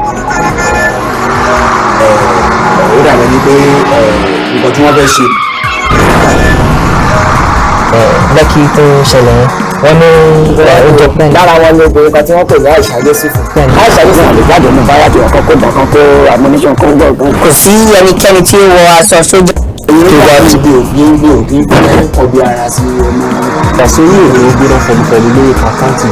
ó dàbẹ̀ ní pé nǹkan tí wọ́n fẹ́ ṣe. Lẹ́kì tó ṣẹlẹ̀ wọ́n ní oúnjẹ pẹ́ẹ́n. lára wọn ní obìnrin kan tí wọ́n pè ní Aisha Yusufu. Aisha Yusufu àlè jáde ní báyàtì ọ̀kan kó dọ̀kan kó ammunition kó gbọ̀ngàn. Kò sí ẹnikẹ́ni tí ó wọ aṣọ sójà. tó bá ti bí òfin fẹ́ kọbi ara sí ọmọ ìdásórí èrò gbọ́dọ̀ fọlùfọlù lórí àkáǹtì.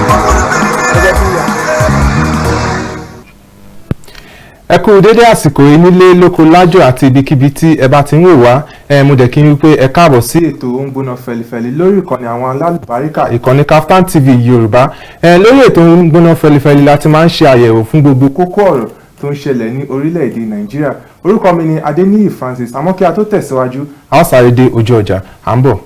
ẹ kú dédé àsìkò yìí nílé lóko lájò àti ibikíbi tí ẹ bá ti ń wò wá mo dẹ̀ kí n wípé ẹ káàbọ̀ sí ètò ó ń gbóná fẹlifẹli lórí ìkànnì àwọn alálùbáríkà ìkànnì Kaftan TV Yorùbá lórí ètò ó ń gbóná fẹlifẹli láti máa ń ṣe àyẹ̀wò fún gbogbo kókó ọ̀rọ̀ tó ń ṣẹlẹ̀ ní orílẹ̀-èdè Nàìjíríà orúkọ mi ni Adéníyì Francis àmọ́ kí a tó tẹ̀síwájú a ó sáré dé ojú ọjà à ń bọ̀.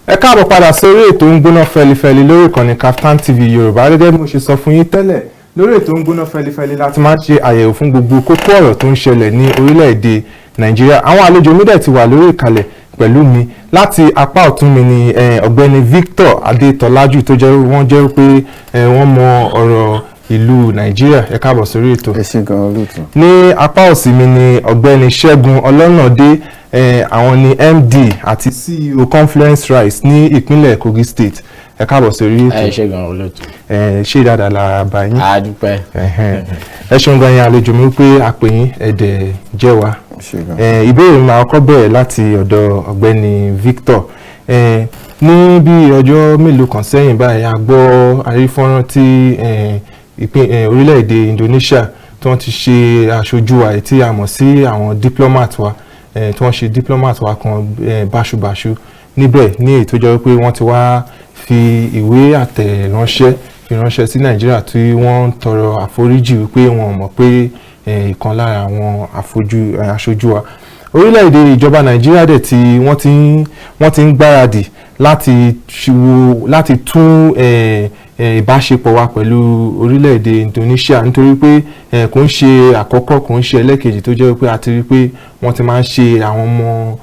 ẹ káàbọ̀ padà sórí ètò ń gbóná fẹlifẹli lórí ìkànnì Kaftan TV Yorùbá gẹ́gẹ́ bí mo ṣe sọ fún yín tẹ́lẹ̀ lórí ètò ń gbóná fẹlifẹli láti máa ń ṣe àyẹ̀wò fún gbogbo kókó ọ̀rọ̀ tó ń ṣẹlẹ̀ ní orílẹ̀-èdè Nàìjíríà àwọn àlejò mi dẹ̀ ti wà lórí ìkàlẹ̀ pẹ̀lú mi láti apá ọ̀tún mi ni ọ̀gbẹ́ni Victor Adétọ́lájú tó jẹ́ wọ́n jẹ́ pé wọ́n mọ ọ̀rọ̀ ìlú Nàìjíríà ẹ káàbọ̀ sórí ètò. ẹ ṣé gan olóòtú. ní apá òsì mi ni ọ̀gbẹ́ni Ṣẹ́gun Ọlọ́nàdé àwọn ni MD àti CEO Confluence Rice ní ìpínlẹ̀ Kogi State ẹ káàbọ̀ sórí ètò. ẹ ṣé gan olóòtú. ṣé dáadáa la bá yín. a dúpẹ́. ẹ ṣeun gan yín àlejò mi pé àpè yín ẹ̀dẹ̀ jẹ́ wa. ìbéèrè máa kọ́ bẹ̀rẹ̀ láti ọ̀dọ̀ ọ̀gbẹ́ni Victor ní bí ọjọ́ mélòó kan sẹ́yìn báyìí a gbọ́ àrífọ́nrán tí orílẹ̀-èdè Indonesia tí wọ́n ti ṣe aṣojú wa tí a mọ̀ sí àwọn diplomat wa tí wọ́n ṣe diplomat wa kan báṣubàṣu níbẹ̀ ní èyí tó jẹ́ pé wọ́n ti wá fi ìwé àtẹ̀ránṣẹ́ fi ránṣẹ́ sí Nàìjíríà tí wọ́n ń tọrọ àforíjì wípé wọn mọ̀ pé ìkan lára àwọn aṣojú wa orílẹ̀-èdè ìjọba Nàìjíríà dẹ̀ tí wọ́n ti ń gbáradì láti tún ìbáṣepọ̀ wa pẹ̀lú orílẹ̀-èdè Indonesia nítorí pé kò ń ṣe àkọ́kọ́ kò ń ṣe ẹlẹ́kejì tó jẹ́ pé a ti rí pé wọ́n ti máa ń ṣe àwọn ọmọ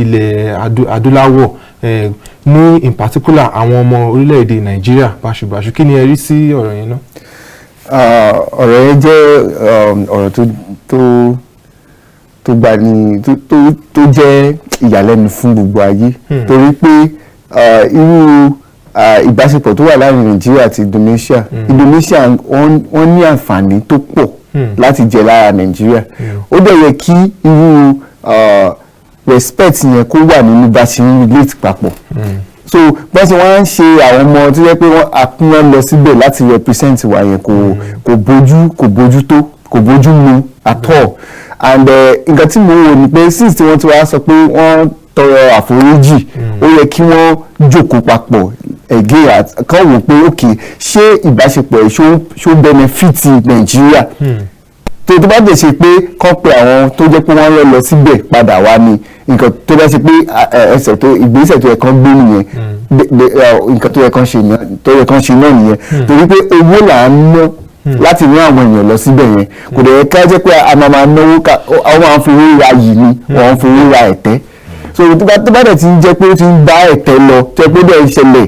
ilẹ̀ adúláwọ̀ ní in particular àwọn ọmọ orílẹ̀-èdè Nàìjíríà báṣubàṣu kí ni ẹ rí sí ọ̀rọ̀ yẹn náà. ọ̀rọ̀ yẹn jẹ́ ọ̀rọ̀ tó gbani tó jẹ́ ìyàlẹ́nu fún gbogbo ayé torí pé irú ìbáṣepọ̀ tó wà láàrin Nàìjíríà àti Indonesia wọ́n ní àǹfààní tó pọ̀ láti jẹ lára Nàìjíríà ó dẹ̀ yẹ kí irú respect yẹn kó wà nínú bá ṣe ń relate papọ̀ so bá ṣe wọ́n ń ṣe àwọn ọmọ tó yẹ pé wọ́n lọ síbẹ̀ láti represent wa yẹn kò bójú mu at all and nǹkan tí mo wò ni pé since tí wọ́n ti wá sọ pé wọ́n tọrọ àforíjì ó yẹ kí wọ́n jókòó papọ̀ again kàn wò pé ok ṣé ìbáṣepọ̀ ṣó benefit Nàìjíríà tó bá dẹ̀ ṣe pé kàn pé àwọn tó jẹ́ pé wọ́n lọ síbẹ̀ padà wá ní nǹkan tó bá ṣe pé ìgbésẹ̀ tó yẹ kán gbé nìyẹn nǹkan tó yẹ kán ṣe náà nìyẹn torí pé owó là ń ná láti ní àwọn èèyàn lọ síbẹ̀ yẹn kò dẹ̀ yẹ ká jẹ́ pé a máa náwó àwọn máa ń fowó ra yìí ni wọ́n ń fowó ra ẹ̀tẹ́ so tó bá dẹ̀ ti ń jẹ́ pé ó ti ń bá ẹ̀tẹ́ lọ tó yẹ pé dẹ̀ ń ṣẹlẹ̀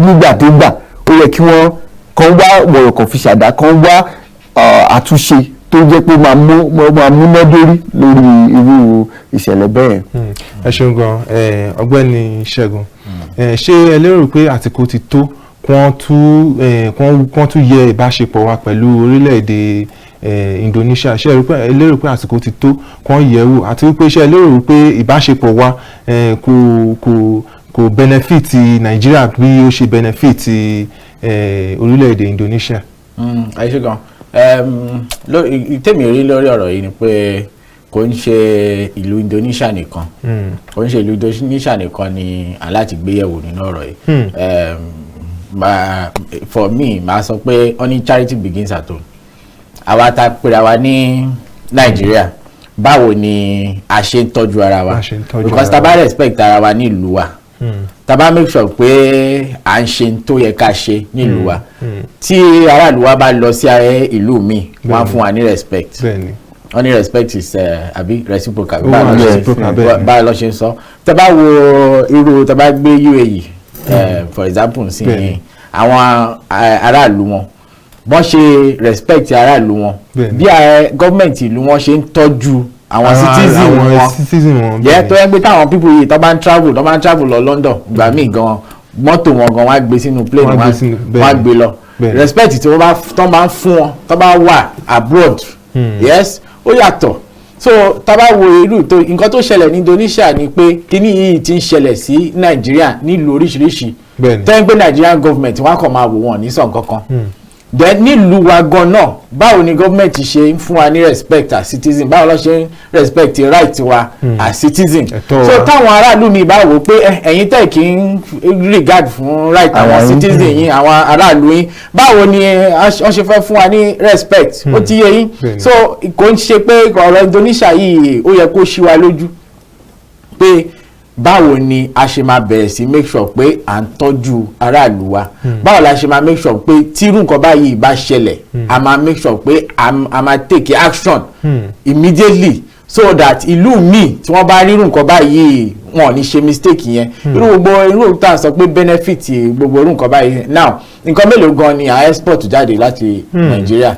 nígbàdégbà ó yẹ kí wọ́n kàn wá wọ̀rọ̀kọ̀ fi ṣàdá kàn wá àtúnṣe tó jẹ́ pé máa múnádórí lórí irú ìṣẹ̀lẹ̀ bẹ́ẹ̀. ẹ ṣeun gan ọ̀gbẹ́ni Ṣẹ́gun ṣé ẹ lérò pé àsìkò ti tó kí wọ́n tún yẹ ìbáṣepọ̀ wa pẹ̀lú orílẹ̀-èdè Indonesia ṣé ẹ lérò pé àsìkò ti tó kí wọ́n yẹ̀ wò àti wípé ṣé ẹ lérò pé ìbáṣepọ̀ wa kò benefit Nàìjíríà bí ó ṣe benefit orílẹ̀-èdè Indonesia. ẹ ṣé gan tèmi rí lórí ọ̀rọ̀ yìí ni pé kò ń ṣe ìlú Indonesia nìkan kò ń ṣe ìlú Indonesia nìkan ni aláti gbéyẹ̀wò nínú ọ̀rọ̀ yìí for me màá sọ pé only charity begins at home àwa ta pèrè wa ní Nàìjíríà báwo ni a ṣe ń tọ́jú ara wa because tá bá respect ara wa ní ìlú wa tá bá make sure pé à ń ṣe tó yẹ ká ṣe nílùú wa tí aráàlú wa bá lọ sí ìlú míì wọ́n á fún wa ní respect wọ́n ní respect is àbí reciprocal báyìí lọ ṣe ń sọ tá bá wo irú tá bá gbé UAE for example sí àwọn aráàlú wọn bọ́n ṣe respect aráàlú wọn bí gọ́ọ̀mẹ̀ntì ìlú wọn ṣe ń tọ́jú àwọn citizen wọn yẹ tó yẹ pé táwọn people yìí tó bá ń travel lọ London gbà míì gan mọ́tò wọn gan wọ́n á gbé sínú plane wọ́n á gbé lọ respect tí wọ́n bá ń fún wọn tó bá wà abroad yes ó yàtọ̀ so tá bá wo irú tó nǹkan tó ṣẹlẹ̀ ní Indonesia ni pé kíní yìí ti ń ṣẹlẹ̀ sí Nàìjíríà nílùú oríṣiríṣi tó yẹ pé Nigerian government wọn kàn máa wò wọn ní sàn kankan then nílùú wa gan náà báwo ni gọ́ọ̀mẹ̀ntì ṣe ń fún wa ní respect as citizen báwo ló ṣe ń respect right wa as citizen so táwọn aráàlú mi bá wò pé ẹ̀yin tẹ̀ kí ń regard fún right àwọn citizen yín àwọn aráàlú yín báwo ni wọ́n ṣe fẹ́ fún wa ní respect ó ti yé yín so kò ń ṣe pé ọ̀rọ̀ Indonesia yìí ó yẹ kó ṣí wa lójú pé báwo ni a ṣe máa bẹ̀rẹ̀ sí make sure pé à ń tọ́jú aráàlú wa báwo la ṣe máa make sure pé tírú nǹkan báyìí bá ṣẹlẹ̀ a máa make sure pé a máa take action immediately so that ìlú míì tí wọ́n bá rírú nǹkan báyìí wọn ò ní ṣe mistake yẹn irú tá à sọ pé benefit gbogbo irú nǹkan báyìí now nǹkan mélòó gan ni à export jáde láti Nàìjíríà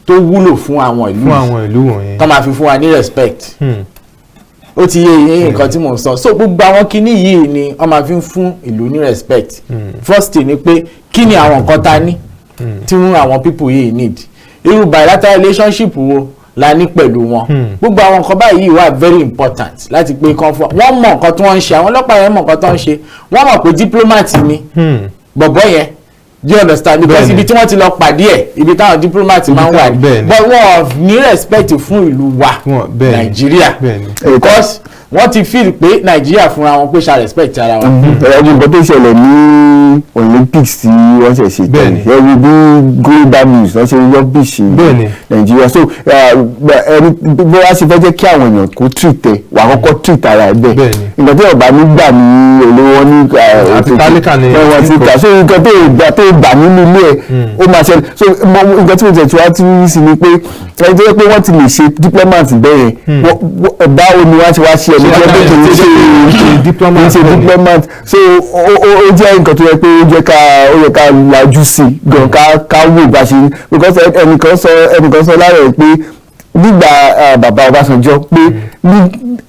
tó wúlò fún àwọn ìlú wọ̀nyẹn tó máa fi fún wa ní respect. Ó ti yé yín nǹkan tí mò ń sọ so gbogbo àwọn kinní yìí ni wọ́n máa fi ń fún ìlú ní respect first thing ni pé kí ni àwọn nǹkan ta ní tí àwọn people yìí need irú bilateral relationship wo la ní pẹ̀lú wọn gbogbo àwọn nǹkan báyìí wà very important láti pé kan fún wọn mọ̀ nǹkan tí wọ́n ń ṣe àwọn ọlọ́pàá yẹn mọ̀ nǹkan tí wọ́n ń ṣe wọ́n mọ̀ pé diplomat ni bọ̀bọ̀ yẹn do you understand because ibi tí wọ́n ti lọ pàdé ẹ̀ ibi táwọn diplomat máa ń wà ní but wọ́n ní respect fún ìlú wa Nàìjíríà because wọ́n ti feel pé Nàìjíríà fúnra wọn pé ṣá respect ara wọn. ẹ̀rọ nǹkan tó ṣẹlẹ̀ ní Olympics tí wọ́n ṣe ṣe tẹ̀lé ẹ̀rù bí global news wọ́n ṣe Olympics ní Nàìjíríà so ẹni bí wọ́n ṣe fẹ́ jẹ́ kí àwọn èèyàn kó treat ẹ̀ wà kọ́kọ́ treat ara ẹ̀ bẹ́ẹ̀ nǹkan tó ọ̀bá nígbà ní olówó ní àti tálíkà ní wọ́n ti kà so nǹkan tó gbà nínú ilé ẹ̀ ó máa ṣẹlẹ̀ so nǹkan tí mo tẹ̀ tí wọ́n ti rí sí ni pé ẹni tó yẹ pé wọ́n ti lè ṣe diplomat bẹ́ẹ̀ báwo ni wọ́n ti wá ṣe ẹni tó yẹ pé kì í ṣe diplomat so ó jẹ́ nǹkan tó yẹ pé ó yẹ ká lajú sí gan ká wò bá ṣe because ẹnìkan sọ lára ẹ̀ pé nígbà bàbá Ọbásanjọ́ pé ní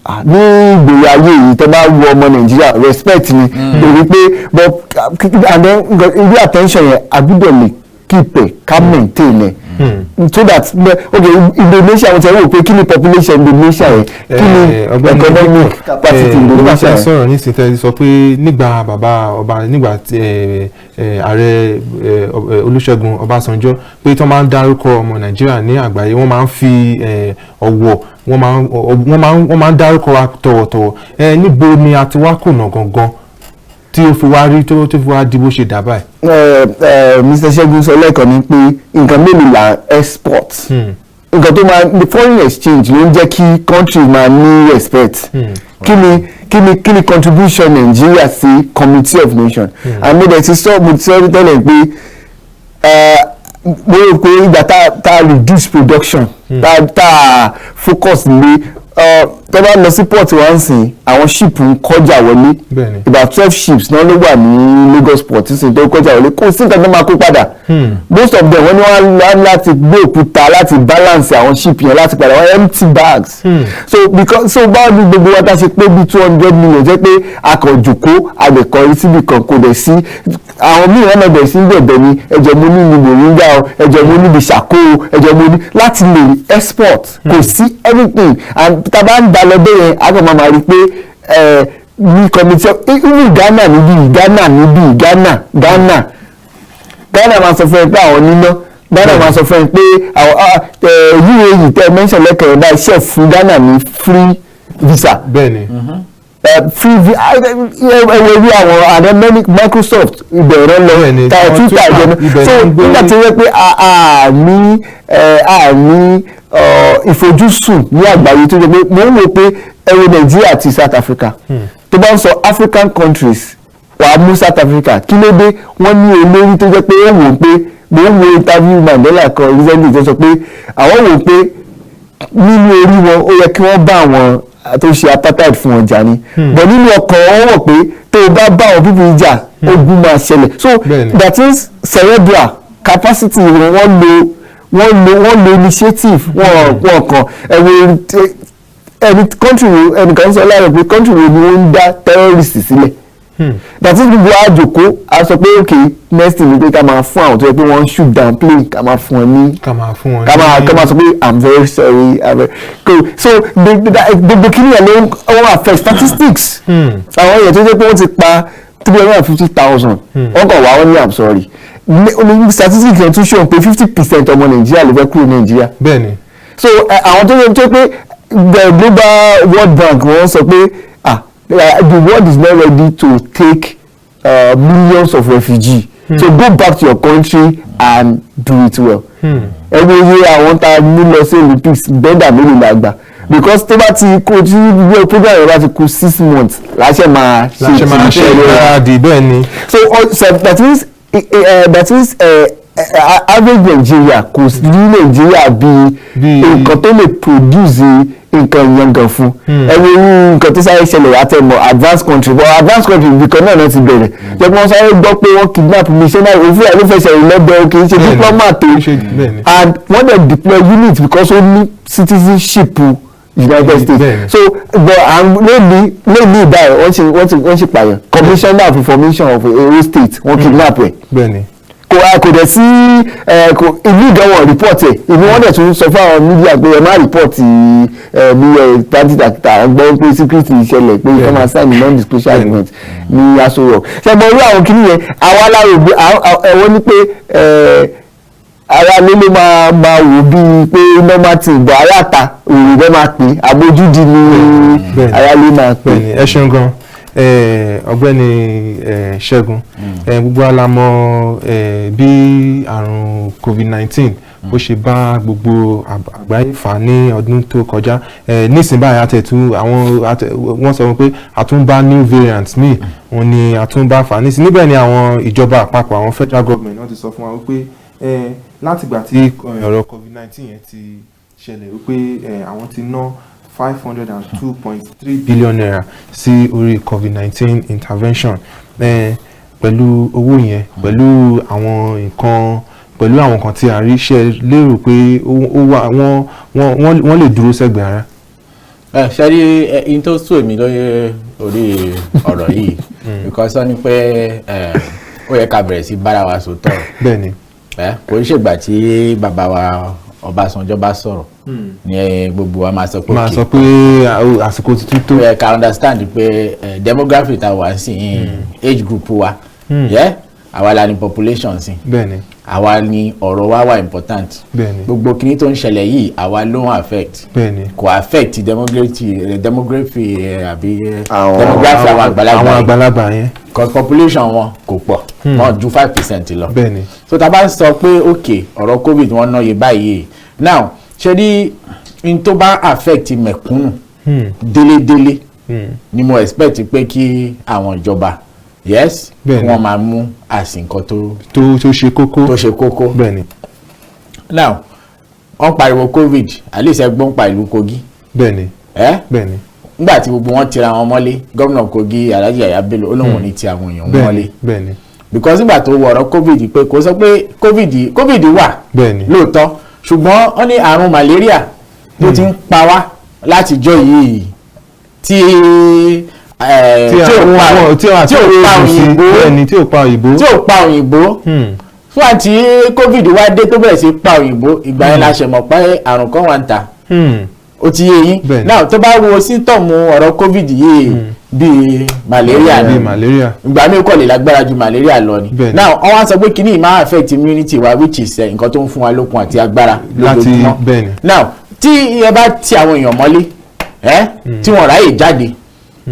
ìgbèrè ayé yìí tó bá wo ọmọ Nàìjíríà respect ni lórí pé but and then irú attention yẹn agbúdọ̀ lè keep ẹ̀ ká maintain ẹ̀ so that okay Indonesia wọ́n ti wò pé kí ni population Indonesia yẹn kí ni economic capacity Indonesia yẹn. nígbà tí a sọ̀rọ̀ ní ìsìntẹ́ sọ pé nígbà bàbá ọba nígbà tí ààrẹ Olúṣẹ́gun Ọbásanjọ́ pé tó máa ń dárúkọ ọmọ Nàìjíríà ní àgbáyé wọ́n máa ń fi ọ̀wọ̀ wọ́n máa ń dárúkọ wa tọ̀wọ̀tọ̀wọ̀ níbo ni a ti wá kùnà gangan tí ó fi wá rí tó fi wá di bó ṣe dà báyìí. Mr. Ṣẹ́gun sọ lẹ́ẹ̀kan ni pé nǹkan mélòó la export nǹkan tó máa the foreign exchange ló ń jẹ́ kí country máa ní respect kí ni contribution Nigeria sí Committee of Nations and mo ti sọ tẹ́lẹ̀ pé mo rò pé ìgbà tá a reduce production tá a focus lé tó bá lọ sí port wá ń sìn àwọn ship ń kọjá wọlé about 12 ships náà ló wà ní Lagos port tí tó kọjá wọlé kò sí nǹkan tó máa kó padà most of them wọ́n ní wọ́n láti gbé òkúta láti balance àwọn ship yẹn láti padà wọ́n empty bags so báwo ni gbogbo wa ta ṣe pé bí 200 million jẹ́ pé akọ̀jòkó àgbẹ̀kọ̀rí síbi kan kò dẹ̀ sí àwọn míì wọ́n náà bẹ̀rẹ̀ sí gbẹ̀bẹ̀ ni ẹ̀jẹ̀ mo ní ní moringa o ẹ̀jẹ̀ mo ní ní ṣàkó o ẹ̀jẹ̀ mo ní láti lè export kò sí everything and taba ń dalẹ̀ bẹ́ẹ̀ yẹn a kàn máa rí pé ní committee even Ghana máa sọ fún ẹ pé àwọn níná Ghana máa sọ fún ẹ pé àwọn UAE tẹ mention lẹ́kẹ̀rẹ́ báyìí ṣe fún Ghana ní free visa. bẹ́ẹ̀ni. Free ẹwọ bí àwọn àdé Microsoft ìbẹ̀rẹ̀ lọ Twitter ìjọba so nígbà tí wọ́n pé àní ìfojúsùn ní àgbáyé tó jẹ́ pé mo ń wò pé ẹwọ Nàìjíríà àti South Africa tó bá ń sọ African countries wàá mú South Africa kí ló dé wọ́n ní olórí tó jẹ́ pé ó wò ó pé mo ń wo interview Mandela kan recently tó sọ pé àwọn wò ó pé nínú orí wọn ó yẹ kí wọ́n bá àwọn tó ṣe apartheid fún wọn jà ni but nínú ọkàn wọn wọ̀ pé tó o bá bá àwọn pípọ̀ ìjà ogun máa ṣẹlẹ̀ so that is cerebral capacity wọ́n lo initiative wọ́n kàn ẹni country wo ẹnìkan sọ lára pé country wo ni wọ́n ń dá terrorist sílẹ̀ that is gbogbo àjòkó a sọ pé okay next thing ni pé ká máa fún àwọn tó yẹ pé wọ́n shoot down plane ká máa fún wọn ní ká máa sọ pé I'm very sorry cool so gbogbo kí nìyẹn ló ń affect statistics àwọn èèyàn tó yẹ pé wọ́n ti pa 350,000 wọ́n kàn wá wọ́n ní I'm sorry statistics yẹn tún show pé 50% ọmọ Nàìjíríà ló fẹ́ kúrò Nàìjíríà bẹ́ẹ̀ni so àwọn tó yẹ pé the Global World Bank wọ́n sọ pé the world is not ready to take millions of refugees so go back to your country and do it well ẹgbẹ́ iye àwọn tá a mú lọ sí Olympics bẹ́ẹ̀dà mélòó la gbà because tó bá ti kó tí gbogbo program yẹn bá ti kú 6 months láṣẹ máa ṣe ìgbáradì bẹ́ẹ̀ ni so that means average Nigeria kò sí Nigeria bí nǹkan tó lè produce nǹkan yangan fún ẹni irú nǹkan tó sáré ṣẹlẹ̀ àtẹ̀mọ̀ advanced country but advanced country nìkan náà ti bẹ̀rẹ̀ jẹ́ pé wọ́n sáré gbọ́ pé wọ́n kidnap missionary òfin ẹ̀ ló fẹsẹ̀ ìlẹ́gbẹ̀ẹ́ kì í ṣe diplomat and wọ́n dẹ̀ deploy unit because ó ní citizenship United States so but lónìí báyìí wọ́n ṣe pààyàn commissioner of information of Oyo State wọ́n kidnap ẹ̀ kò dẹ̀ sí ìlú ìdánwò report ẹ̀ ìlú wọn dẹ̀ tún sọ fún àwọn media pé ẹ má report ní party tàkìtà gbọ́ pé secret ìṣẹ̀lẹ̀ pé ẹ máa sign non-disclosure agreement ní Aso Rock ṣẹ́gbọ́n orí àwọn kìíní yẹn àwa alárògbé ẹ̀wọ́n ní pé ara ló ló máa wò bíi pé normal thing bọ̀ aláta òrùlé máa pè àbójúdi ní ara ló máa pè. ẹ ṣeun gan ọ̀gbẹ́ni Ṣẹ́gun gbogbo alamọ bí àrùn COVID-19 bó ṣe bá gbogbo àgbáyé fà ní ọdún tó kọjá nísìnyí báyìí àtẹ̀tù wọ́n sọ pé àtúnbá new variant míì òun ni àtúnbá fà nísìnyí níbẹ̀ ni àwọn ìjọba àpapọ̀ àwọn federal government náà ti sọ fún wa wípé látìgbà tí ọ̀rọ̀ COVID-19 yẹn ti ṣẹlẹ̀ wípé àwọn ti ná 502.3 billion naira sí orí COVID-19 intervention pẹ̀lú owó yẹn pẹ̀lú àwọn nǹkan tí a rí ṣe lérò pé wọ́n lè dúró sẹ́gbẹ̀ẹ́ ara. ṣáàrí in tó sún èmi lórí orí ọ̀rọ̀ yìí because wọ́n ní pé ó yẹ ká bẹ̀rẹ̀ sí bára wa sòtọ́ bẹ́ẹ̀ni kò ń ṣègbà tí bàbá wa Ọbásanjọ́ bá sọ̀rọ̀ ní gbogbo wa máa sọ pé àsìkò tuntun tó yẹ ká understand pé demography ta wà sí age group wa àwa la ní population sí àwa ní ọ̀rọ̀ wa wà important gbogbo kìíní tó ń ṣẹlẹ̀ yìí àwa ló ń affect kò affect demography àbí demography àwọn àgbàlagbà yẹn cause population wọn kò pọ̀ wọ́n ju 5% lọ so tá a bá sọ pé ok ọ̀rọ̀ COVID wọ́n ná iye báyìí now ṣe rí n tó bá affect mẹ̀kúnnù délédélé ni mo expect pé kí àwọn ìjọba yes wọ́n máa mú àsìkò tó ṣe kókó now wọ́n pariwo COVID at least ẹgbọ́n pa ìlú Kogi nígbà tí gbogbo wọn tira wọn mọ́lé gómìnà Kogi Alhaji Yahaya Bello olóhùn ní ti àwọn èèyàn mọ́lé because nígbà tó wọ̀rọ̀ COVID pé kò sọ pé COVID wà lóòótọ́ ṣùgbọ́n wọ́n ní àrùn malaria tó ti ń pa wá látijọ́ yìí tí ò pa òyìnbó fún àti COVID wá dé tó bẹ̀rẹ̀ sí pa òyìnbó ìgbà yẹn la ṣe mọ̀ pé àrùn kan wà ń ta ó ti yé yín náà tó bá wo síntọ̀mù ọ̀rọ̀ COVID yìí bíi malaria ni ìgbà mi kò lè lágbára ju malaria lọ ni now wọ́n wá sọ pé kíní máa affect immunity wa which is nǹkan tó ń fún wa lókun àti agbára lójoojúmọ́ now tí ẹ bá ti àwọn èèyàn mọ́lé tí wọ́n ráyè jáde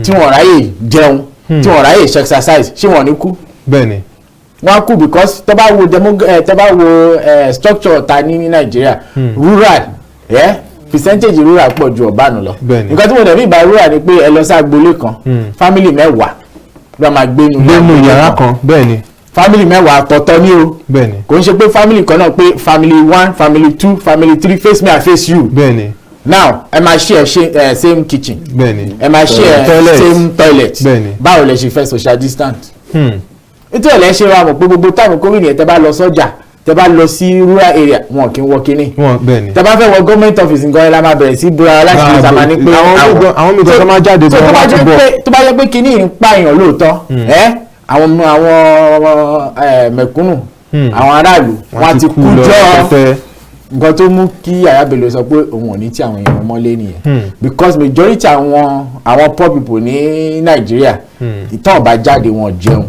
tí wọ́n ráyè jẹun tí wọ́n ráyè exercise ṣé wọ́n ní kú wọ́n kú because tó bá wo structure ta ní Nàìjíríà rural percentage rural pọ̀ ju urban lọ Bẹ́ẹ̀ni. nǹkan tí mo dẹ̀ ní ìbá rural ni pé ẹ lọ sí agboolé kan family mẹ́wàá ló máa gbé nínú yàrá kan bẹ́ẹ̀ ni family mẹ́wàá tọ̀tọ̀ ní o bẹ́ẹ̀ ni kò ń ṣe pé family kan náà pé family 1 family 2 family 3 face me I face you bẹ́ẹ̀ ni now ẹ máa share same kitchen bẹ́ẹ̀ ni ẹ máa share same toilet Bẹ́ẹ̀ni. báwo lẹ ṣe fẹ́ social distance nítorí ẹ̀ lẹ́ ṣe wa mọ̀ pé gbogbo táwọn covid yẹn tẹ́ bá lọ sọ́jà tẹ́ bá lọ sí rural area wọn kì í wọ kínní wọn bẹ́ẹ̀ ni tẹ́ bá fẹ́ wọ government office nǹkan ẹ̀ la máa bẹ̀rẹ̀ sí búra láti fi sàmà ní pé àwọn mi tó máa jáde tó gan bá láti jẹ́ bọ̀ pé tó bá jẹ́ pé kínní ń pààyàn lóòótọ́ àwọn mẹ̀kúnnù àwọn aráàlú wọn ti kú jọ nǹkan tó mú kí Yahaya Bello sọ pé òun ò ní tí àwọn èèyàn mọ́lé nìyẹn because majority àwọn poor people ní Nàìjíríà ìtàn ọba jáde wọn jẹun.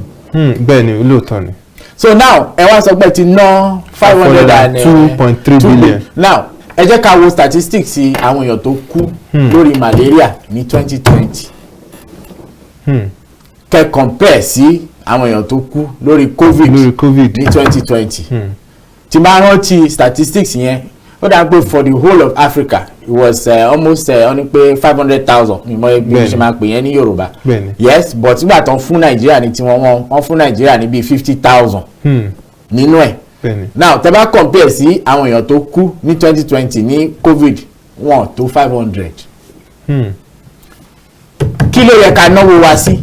bẹ́ẹ̀ ni lóòótọ́ ni. so now ẹ wá sọ pé ti ná 502.3 billion. now ẹ jẹ́ ká wo statistics àwọn èèyàn tó kú lórí malaria ní 2020 kẹ́ compare sí àwọn èèyàn tó kú lórí covid ní 2020 tí bá rántí statistics yẹn ó dà pé for the whole of Africa it was almost only pé 500,000 ìmọ̀ ẹbí ṣe máa pè yẹn ní Yorùbá yes but nígbà tán fún Nàìjíríà ní tiwọn wọ́n fún Nàìjíríà ní bíi 50,000 nínú ẹ̀ now tẹ́ bá compare sí àwọn èèyàn tó kú ní 2020 ní covid wọn tó 500 kí ló yẹ ká náwó wa sí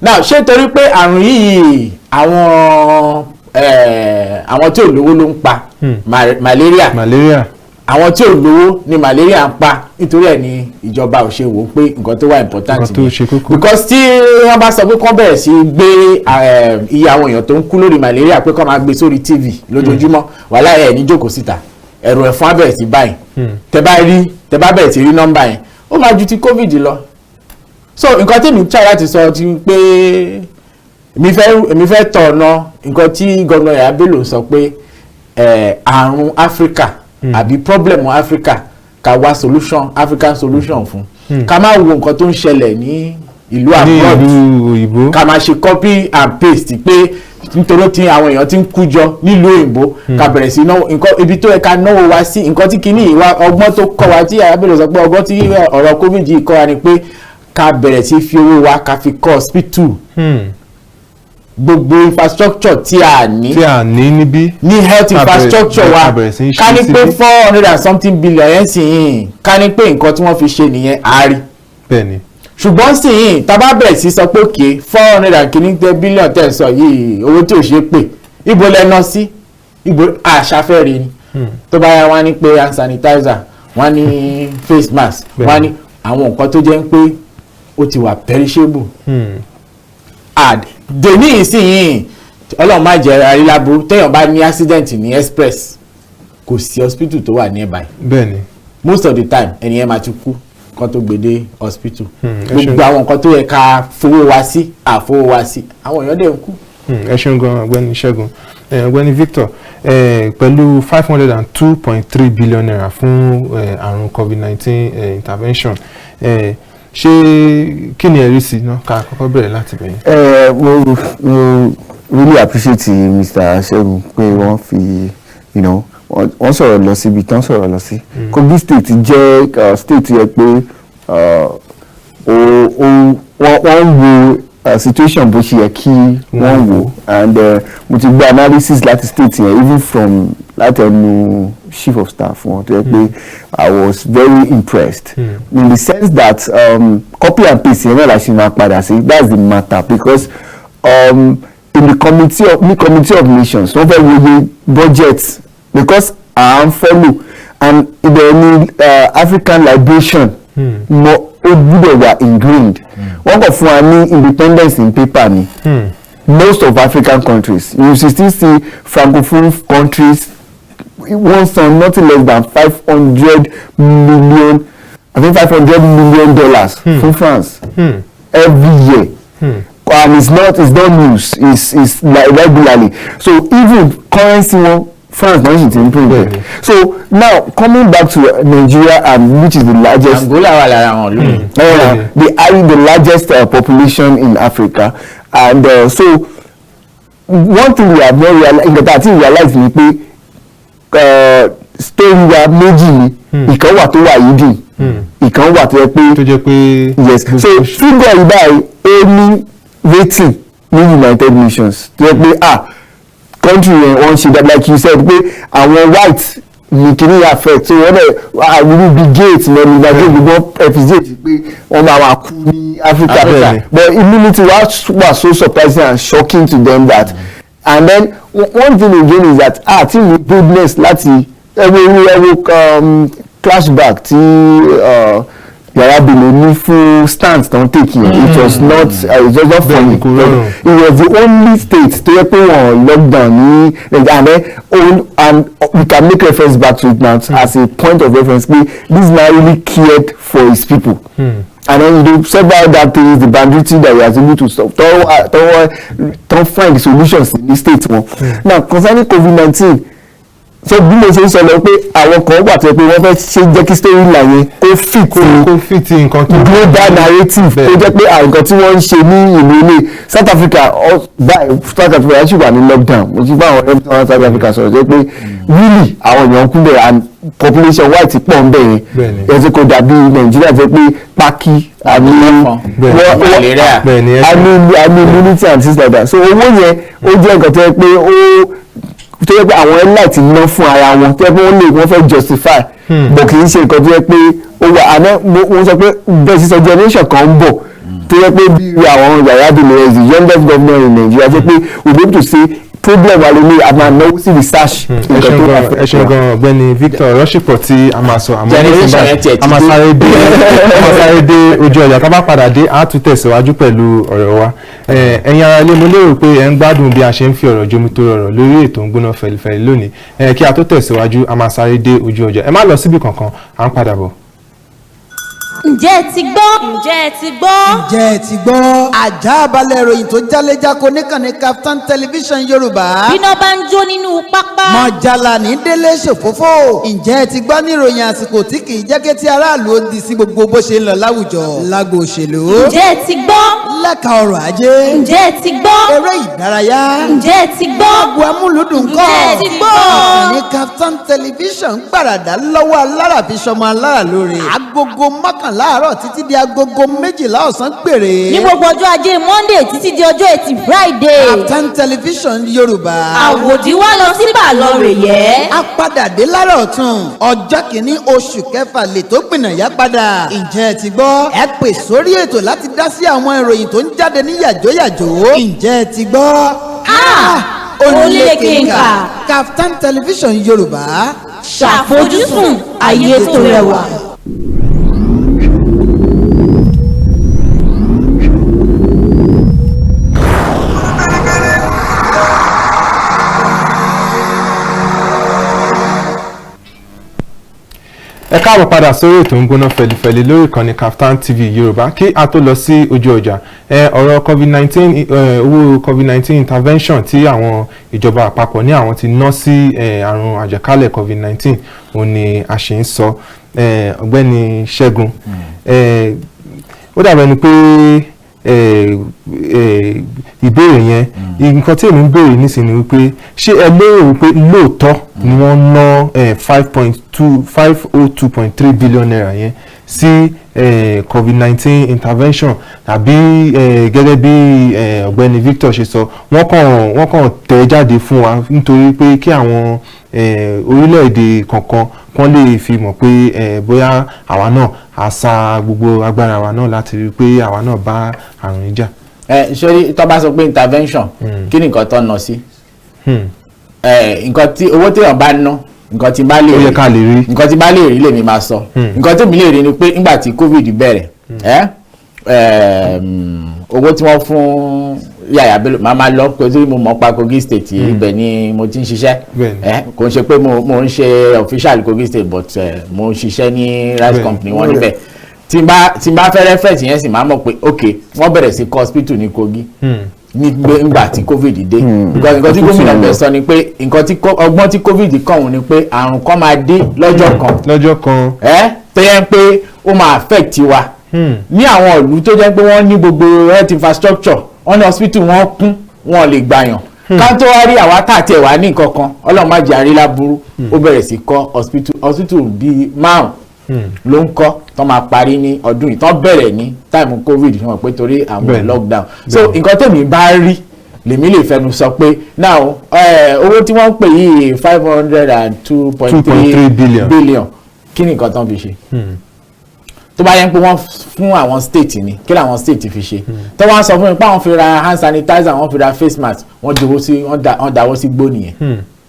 now ṣé torí pé àrùn yìí àwọn tí ò lówó ló ń pa malaria àwọn tí ò lówó ni malaria ń pa nítorí ẹ̀ ní ìjọba ò ṣe wò pé nǹkan tó wà important ni because tí wọ́n bá sọ pé kán bẹ̀rẹ̀ sí gbé iye àwọn èèyàn tó ń kú lórí malaria pé kán máa gbé sórí TV lójoojúmọ́ wàhálà ẹ̀ ní jókòó síta ẹ̀rù ẹ̀fọn á bẹ̀rẹ̀ sí báyìí tẹ́ bá bẹ̀rẹ̀ sí rí nọ́mbà yẹn ó máa ju ti covid lọ so nǹkan tí mi try láti sọ ti pé èmi fẹ́ tọ̀ ọ̀nà nǹkan tí gómìnà Yahaya Bello sọ pé àrùn Africa àbí problem Africa ká wá solution African solution fún ká má wo nǹkan tó ń ṣẹlẹ̀ ní ìlú abroad ká má ṣe copy and paste pé nítorí tí àwọn èèyàn ti ń kú jọ nílùú òyìnbó ká bẹ̀rẹ̀ sí náwó nǹkan ibi tó yẹ ká náwó wa sí nǹkan tí kìíní ìwà ọgbọ́n tó kọ́ wa tí Yahaya Bello sọ pé ọgbọ́n tí ọ̀rọ̀ covid yìí kọ́ wa ni pé ká bẹ̀rẹ̀ sí fi owó wa ká fi kọ́ hospital gbogbo infrastructure tí a ní níbí ní health infrastructure wa ká ní pé 400 and something billion yẹn sì yìn ká ní pé nǹkan tí wọ́n fi ṣe nìyẹn àárí bẹ́ẹ̀ni ṣùgbọ́n sì yìn tá bá bẹ̀rẹ̀ sí sọ pé òkè 400 and kìíní billion tẹ̀ sọ yìí owó tí ò ṣe pé ibo lẹ́nà sí ibo àṣàfẹ́rẹ́ ni tó bá yá wá ní pé hand sanitizer wọ́n ní face mask wọ́n ní àwọn nǹkan tó jẹ́ pé ó ti wà perishable dèní ìsinyìí ọlọ́run má jẹ́ àríláburú téèyàn bá ní accident ní express kò sí hospital tó wà nearby bẹ́ẹ̀ni most of the time ẹni yẹn máa ti kú kan tó gbé hospital gbogbo àwọn nǹkan tó yẹ ká fowó wa sí àfowó wa sí àwọn èèyàn dẹ̀ ń kú. ẹ ṣeun gan ọ̀gbẹ́ni Ṣẹ́gun ọ̀gbẹ́ni Victor pẹ̀lú 502.3 billion naira fún àrùn COVID-19 intervention ṣé kí ni ẹ̀rí sí náà ká kọ́kọ́ bẹ̀rẹ̀ láti bẹ̀yẹn. mo really appreciate Mr. Ṣẹ́gun pé wọ́n fi wọ́n sọ̀rọ̀ lọ síbi tán sọ̀rọ̀ lọ sí. Kogi state jẹ́ state yẹ pé wọ́n wo situation bó ṣe yẹ kí wọ́n wò and mo ti gbọ́ analysis láti state yẹn even from láti ẹnu chief of staff wọn tó yẹ pé I was very impressed in the sense that copy and paste yẹn náà la ṣe máa padà sí that's the matter because in the committee of nations wọ́n fẹ́ wòye budget because à ń follow and ibẹ̀ ni African liberation ó gbúdọ̀ wà ingrained wọ́n kàn fún wa ní independence in paper ni most of African countries you still see francophone countries wọ́n san nothing less than $500 million fún France every year and it's not news it's like regularly so even currency wọn France don ṣe ti improve it so now coming back to Nigeria and which is the largest Angola wà lára wọn lónìí the largest population in Africa and so one thing we have not realized ni pé story wa méjì ni ìkan wà tó wà yídì ìkan wà tó yẹ pé yes so figure yìí báyìí ó ní rating ní United Nations tó yẹ pé country yẹn wọ́n ṣe that like you said pé àwọn white ní kìíní affect so wọ́n dẹ̀ àwùjọ bí gate náà nígbà tó gbogbo episode pé wọ́n máa wà kú ní Africa but immunity was so surprising and shocking to them that and then one thing again is that tí ní boldness láti ẹwọ flashback tí Yahya Bello ní fún stance don take here it was not funny it was the only state tó yẹ pé wọ́n lockdown ní and we can make reference back to it now as a point of reference pé this man really cared for his people and then you know several other things the banditry that he was able to stop don find the solutions in the state wọn now concerning COVID-19 so bí mo ṣe ń sọ lọ pé àwọn kan wà tó yẹ pé wọ́n fẹ́ ṣe jẹ́ kí story line yẹn kó fit nǹkan tó global narrative kó jẹ́ pé nǹkan tí wọ́n ń ṣe ní ìlú ilé South Africa South Africa ṣì wà ní lockdown mo ti bá àwọn representative South Africa sọ̀rọ̀ jẹ́ pé really àwọn èèyàn kú bẹ̀ and population white pọ̀ ń bẹ̀ yẹn ẹ̀sìn kò dàbí Nàìjíríà jẹ́ pé pákí àmì immunity and things like that so owó yẹn ó jẹ́ nǹkan tó yẹ pé tó yẹ pé àwọn ẹlẹ́ẹ̀ ti ná fún ara wọn tó yẹ pé wọ́n fẹ́ justify bọ̀ kì í ṣe nǹkan tó yẹ pé ó wà àná wọ́n sọ pé bẹ́ẹ̀ sísọ generation kan ń bọ̀ tó yẹ pé bí àwọn Yahya Bello is the youngest governor in Nigeria tó pé we be able to say problem wa lórí a máa náwó sí research. ẹ ṣe gan ọ̀gbẹ́ni Victor rọ́ṣìpọ̀ tí a máa sọ àmọ́ a máa sáré dé ojú ọjà tá a bá padà dé a tún tẹ̀síwájú pẹ̀lú ọ̀rọ̀ wa ẹ̀yin ará ilé mo lérò pé ẹ̀ ń gbádùn bí a ṣe ń fi ọ̀rọ̀ jomitoro ọ̀rọ̀ lórí ètò ń gbóná fẹ̀lifẹ̀li lónìí kí a tó tẹ̀síwájú a máa sáré dé ojú ọjà ẹ má lọ síbi kankan à ń padà bọ̀. ǹjẹ́ ẹ ti gbọ́? ǹjẹ́ ẹ ti gbọ́? ǹjẹ́ ẹ ti gbọ́? àjààbálẹ̀ ìròyìn tó jálẹ̀jáko níkànnì Kaftan television Yorùbá. bíná bá ń jó nínú pápá. mọ̀jàlá ní délé ṣòfófó. ǹjẹ́ ẹ ti gbọ́ ní ìròyìn àsìkò tí kì í jẹ́ kí tí aráàlú ó di sí gbogbo bó ṣe ń lọ láwùjọ lágbo òṣèlú. ǹjẹ́ ẹ ti gbọ́? lẹ́ka ọrọ̀ ajé. ǹjẹ́ ẹ ti gbọ́? eré ìdárayá. ǹjẹ́ ẹ ti gbọ́? agbo amúlùdùn kọ́. ǹjẹ́ ẹ ti gbọ́? ní Kaftan television gbàràdà lọ́wọ́ alára fi ṣọmọ alára lóore. agogo mọ́kànlá àárọ̀ títí di agogo 12 ọ̀sán péré. ní gbogbo ọjọ́ ajé Monday títí di ọjọ́ Ẹtì Friday. Kaftan television Yorùbá. àwòdì wá lọ sí bàlọ́ rè yẹ. a padà dé lára ọ̀tún ọjọ́ kìíní oṣù kẹfà lè tó gbìnàyà padà. ǹjẹ́ ẹ ti gbọ́? ẹ pè sórí ètò láti dá sí àwọn ìròyìn tó ń jáde ní yàjóyàjó. ǹjẹ́ ẹ ti gbọ́? onílékenka Kaftan television Yorùbá. ṣàfojúsùn ayé tó rẹwà. ẹ káàbọ̀ padà sórí ètò ń gbóná fẹ̀lifẹ̀li lórí ìkànnì Kaftan TV Yorùbá kí a tó lọ sí ojú ọjà ọ̀rọ̀ COVID-19 owó COVID-19 intervention tí àwọn ìjọba àpapọ̀ ní àwọn ti ná sí àrùn àjàkálẹ̀ COVID-19 òun ni a ṣe ń sọ ọ̀gbẹ́ni Ṣẹ́gun ó dàbẹ̀ ni pé ìbéèrè yẹn nǹkan tí èmi ń béèrè nísìnyí ni wípé ṣé ẹ lérò wípé lóòótọ́ ni wọ́n ná 502.3 billion naira yẹn sí COVID-19 intervention tàbí gẹ́gẹ́ bí ọ̀gbẹ́ni Victor ṣe sọ wọ́n kàn tẹ̀ jáde fún wa nítorí pé kí àwọn orílẹ̀-èdè kọ̀ọ̀kan wọ́n lè fi mọ̀ pé bóyá àwa náà a sa gbogbo agbára wa náà láti rí i pé àwa náà bá àrùn yìí jà. ṣé tó bá sọ pé intervention kí ni nǹkan tó ná sí nǹkan tí owó téèyàn bá ná nǹkan tí bá lè rí nǹkan tí bá lè rí lèmi máa sọ nǹkan tí mi lè rí ni pé nígbà tí COVID bẹ̀rẹ̀ owó tí wọ́n fún Yahya Bello máa lọ pé tí mo mọ̀ pa Kogi State ibẹ̀ ni mo ti ń ṣiṣẹ́ kò ń ṣe pé mo ń ṣe official Kogi State but mo ń ṣiṣẹ́ ní rice company wọn níbẹ̀ tí n bá fẹ́ reference yẹn sì máa mọ̀ pé ok wọ́n bẹ̀rẹ̀ sí hospital ní Kogi nígbà tí COVID dé because nǹkan tí gómìnà bẹ̀ sọ ni pé ọgbọ́n tí COVID kàn wọ́n ni pé àrùn kan máa dé lọ́jọ́ kan tó yẹ pé ó máa affect wa ní àwọn ìlú tó jẹ́ pé wọ́n ní gbogbo health infrastructure wọ́n ní hospital wọn kún wọn lè gbàyàn ká tó wá rí àwa tá àti ẹ̀wà ní nǹkan kan ọlọ́run má jẹ́ àrílá burú ó bẹ̀rẹ̀ sí kọ́ hospital bíi 5 ló ń kọ́ tó máa parí ní ọdún yìí tó bẹ̀rẹ̀ ní táìmù covid ṣe mọ̀ pé torí àwọn lockdown so nǹkan tèmi bá rí lèmi lè fẹnu sọ pé now owó tí wọ́n ń pè yìí 502.3 billion kí ni nǹkan tán fi ṣe tó bá yẹ pé wọ́n fún àwọn state ni kí làwọn state fi ṣe tó wọ́n sọ fún mi pé àwọn fi ra hand sanitizer wọ́n fi ra face mask wọ́n dáwọ́ sí gbó nìyẹn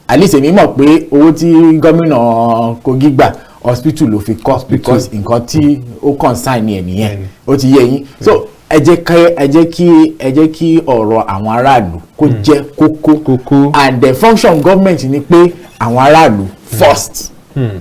at least èmi mọ̀ pé owó tí gómìnà Kogi gbà hospital ló fi kọ́ because nǹkan tí ó concern ni ẹ̀ nìyẹn ó ti yé yín so ẹ jẹ́ kí ọ̀rọ̀ àwọn aráàlú kó jẹ́ kókó and the function government ni pé àwọn aráàlú first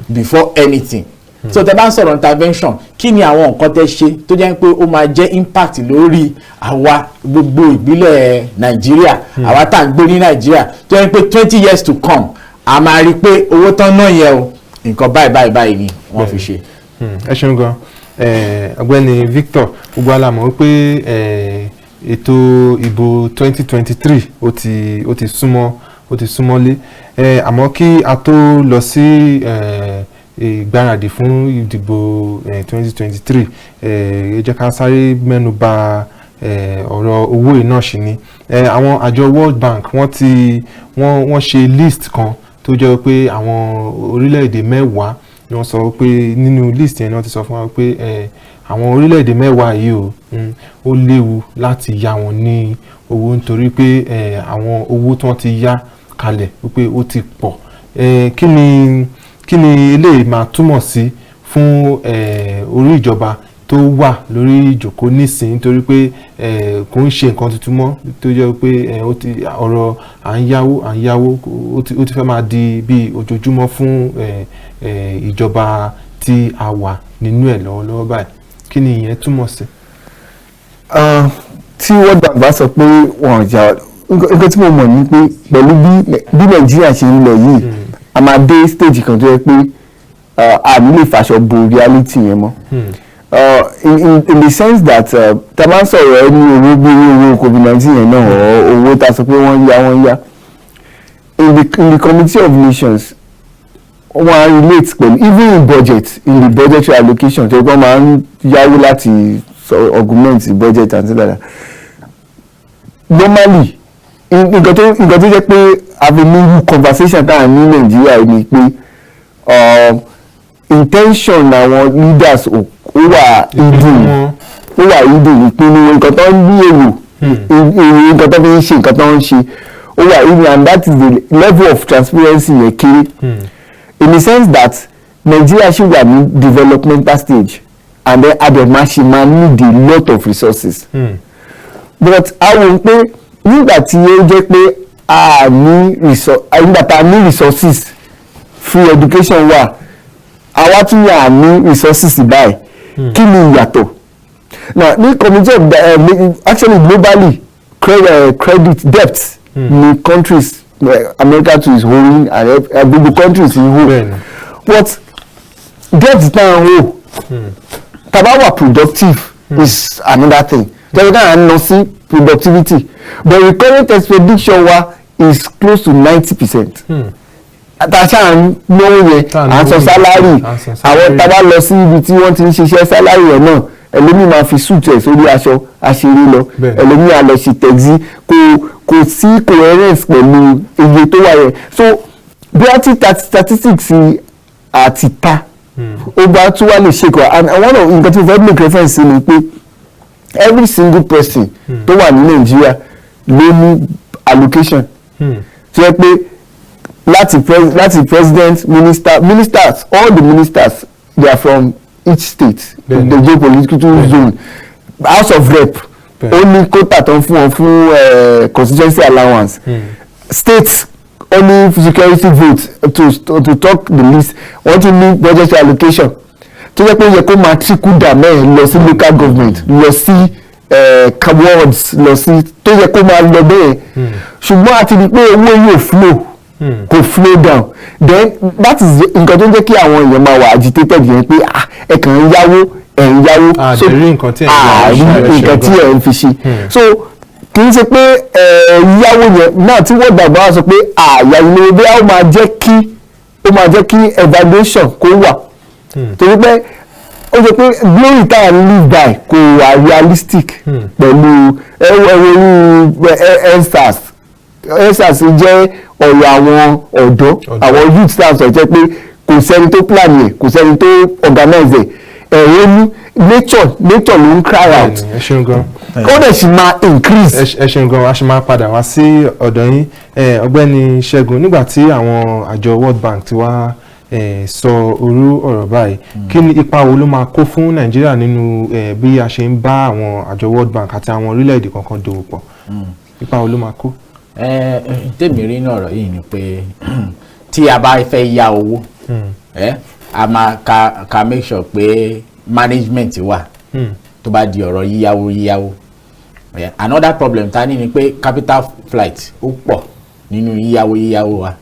before anything so tẹ́ bá ń sọ̀rọ̀ intervention kí ni àwọn nǹkan tẹ́ ṣe tó jẹ́ pé ó máa jẹ́ impact lórí àwa gbogbo ìbílẹ̀ Nàìjíríà àwa tá à ń gbé ní Nàìjíríà tó jẹ́ pé 20 years to come a máa rí i pé owó tán náà yẹ o nǹkan báyìí ni wọ́n fi ṣe. ẹ ṣeun gan ọ̀gbẹ́ni Victor gbogbo alamọ̀ wípé ètò ìbò 2023 ó ti súnmọ́lé àmọ́ kí a tó lọ sí ìgbáradì fún ìdìbò 2023 ẹ jẹ́ ká sáré mẹ́nu bà ọ̀rọ̀ owó iná ṣì ni àwọn àjọ World Bank wọ́n ṣe list kan tó jẹ́ pé àwọn orílẹ̀-èdè 10 ni wọ́n sọ pé nínú list yẹn ni wọ́n ti sọ fún wa pé àwọn orílẹ̀-èdè 10 yìí ó léwu láti yá wọn ní owó nítorí pé àwọn owó tí wọ́n ti yá kalẹ̀ wípé ó ti pọ̀ kí ni eléyìí máa túmọ̀ sí fún orí ìjọba tó wà lórí ìjòkó nísìnyí nítorí pé kò ń ṣe nǹkan tuntun mọ́ tó jẹ́ pé ọ̀rọ̀ à ń yáwó ó ti fẹ́ máa di bí ojoojúmọ́ fún ìjọba tí a wà nínú ẹ̀ lọ́wọ́lọ́wọ́ báyìí kí ni ìyẹn túmọ̀ sí. tí wọ́n dàgbà sọ pé wọ́n jà nǹkan tí mo mọ̀ ní pé pẹ̀lú bí Nàìjíríà ṣe ń lọ yìí a máa dé stage kan tó yẹ pé a ní lè fàṣọ bo reality yẹn mọ́. In the sense that tá a bá ń sọ̀rọ̀ ẹ ní owó bí owó COVID-19 yẹn náà owó tá a sọ pé wọ́n yá in the Committee of Nations wọ́n á relate pẹ̀lú even in the budgetary allocation tó yẹ kó máa ń yáwó láti augment the budget and things like that. Normally nǹkan tó jẹ́ pé avenue conversation tá à ní Nàìjíríà ni pé intention àwọn leaders ó wà ìdùn ìpinnu nǹkan tó ń bí èrò nǹkan tó fi ń ṣe nǹkan tó ń ṣe ó wà ìdùn and that is the level of transparency yẹn kéré in the sense that Nigeria ṣì wà ní developmental stage and then ademashi máa need a lot of resources but àwọn pé nígbà tí ó jẹ́ pé nígbà tá a ní resources free education wà àwa tún yà ní resources báyìí kí ni ìyàtọ̀ now ní committee of actually globally credit debt ní countries America too is holding and gbogbo countries in hold but debt náà hold tàbá wà productive is another thing tẹ́lẹ̀ náà ń lọ sí productivity but the current expenditure wa is close to 90%. àtàṣà ń lówó yẹn à ń sọ sálárì àwọn tábà lọ sí ibi tí wọ́n ti ń ṣiṣẹ́ sálárì rẹ̀ náà ẹlòmíì máa fi suit ẹ̀ sórí aṣọ àṣírí lọ ẹlòmíì á lọ sí taxi kò sí coherence pẹ̀lú iye tó wà yẹn so beauty statistics àti ta ó bá tún wá lè ṣe kọ́ and one of nǹkan tí mo fẹ́ make reference sí ni pé every single person tó wà ní Nàìjíríà ló ní allocation tó yẹ pé láti president ministers all the ministers they are from each state the geopolitical zone house of rep only quota tó ń fún wọn fún constituency allowance states only security vote to talk the list wọ́n tún ní budgetary allocation tó jẹ́ pé ó yẹ kó máa trickle down mẹ́rin lọ sí local government lọ sí wards lọ sí tó yẹ kó máa lọ bẹ́ẹ̀ ṣùgbọ́n a ti di pé owó yóò flow kò flow down then that is nǹkan tó ń jẹ́ kí àwọn èèyàn máa wà agitated yẹn pé ẹ kàn ń yáwó so nǹkan tí ẹ̀ ń fi ṣe so kì í ṣe pé yíyáwó yẹn náà tí wọ́n dàgbà wá sọ pé àyà ilé bí ó máa jẹ́ kí evaluation kó wà torí pé ó jẹ́ pé glory tá à ń live by kò wà realistic pẹ̀lú EndSARS jẹ́ ọ̀rọ̀ àwọn ọ̀dọ́ àwọn youth stars ọ̀ jẹ́ pé kò sẹ́ni tó plan yẹn kò sẹ́ni tó organize ẹ̀rọ ní nature ló ń cry out ó dẹ̀ sì máa increase. ẹ ṣeun gan a ṣe máa padà wá sí ọ̀dọ̀ yín ọ̀gbẹ́ni Ṣẹ́gun nígbà tí àwọn àjọ World Bank ti wá sọ orú ọ̀rọ̀ báyìí kí ni ipa wo ló máa kó fún Nàìjíríà nínú bí a ṣe ń bá àwọn àjọ World Bank àti àwọn orílẹ̀-èdè kankan dòwò pọ̀ ipa wo ló máa kó. tèmi rí ní ọ̀rọ̀ yìí ni pé tí a bá fẹ́ yá owó a máa ka make sure pé management wà tó bá di ọ̀rọ̀ yíyáwó another problem ta ni pé capital flight ó pọ̀ nínú yíyáwó wa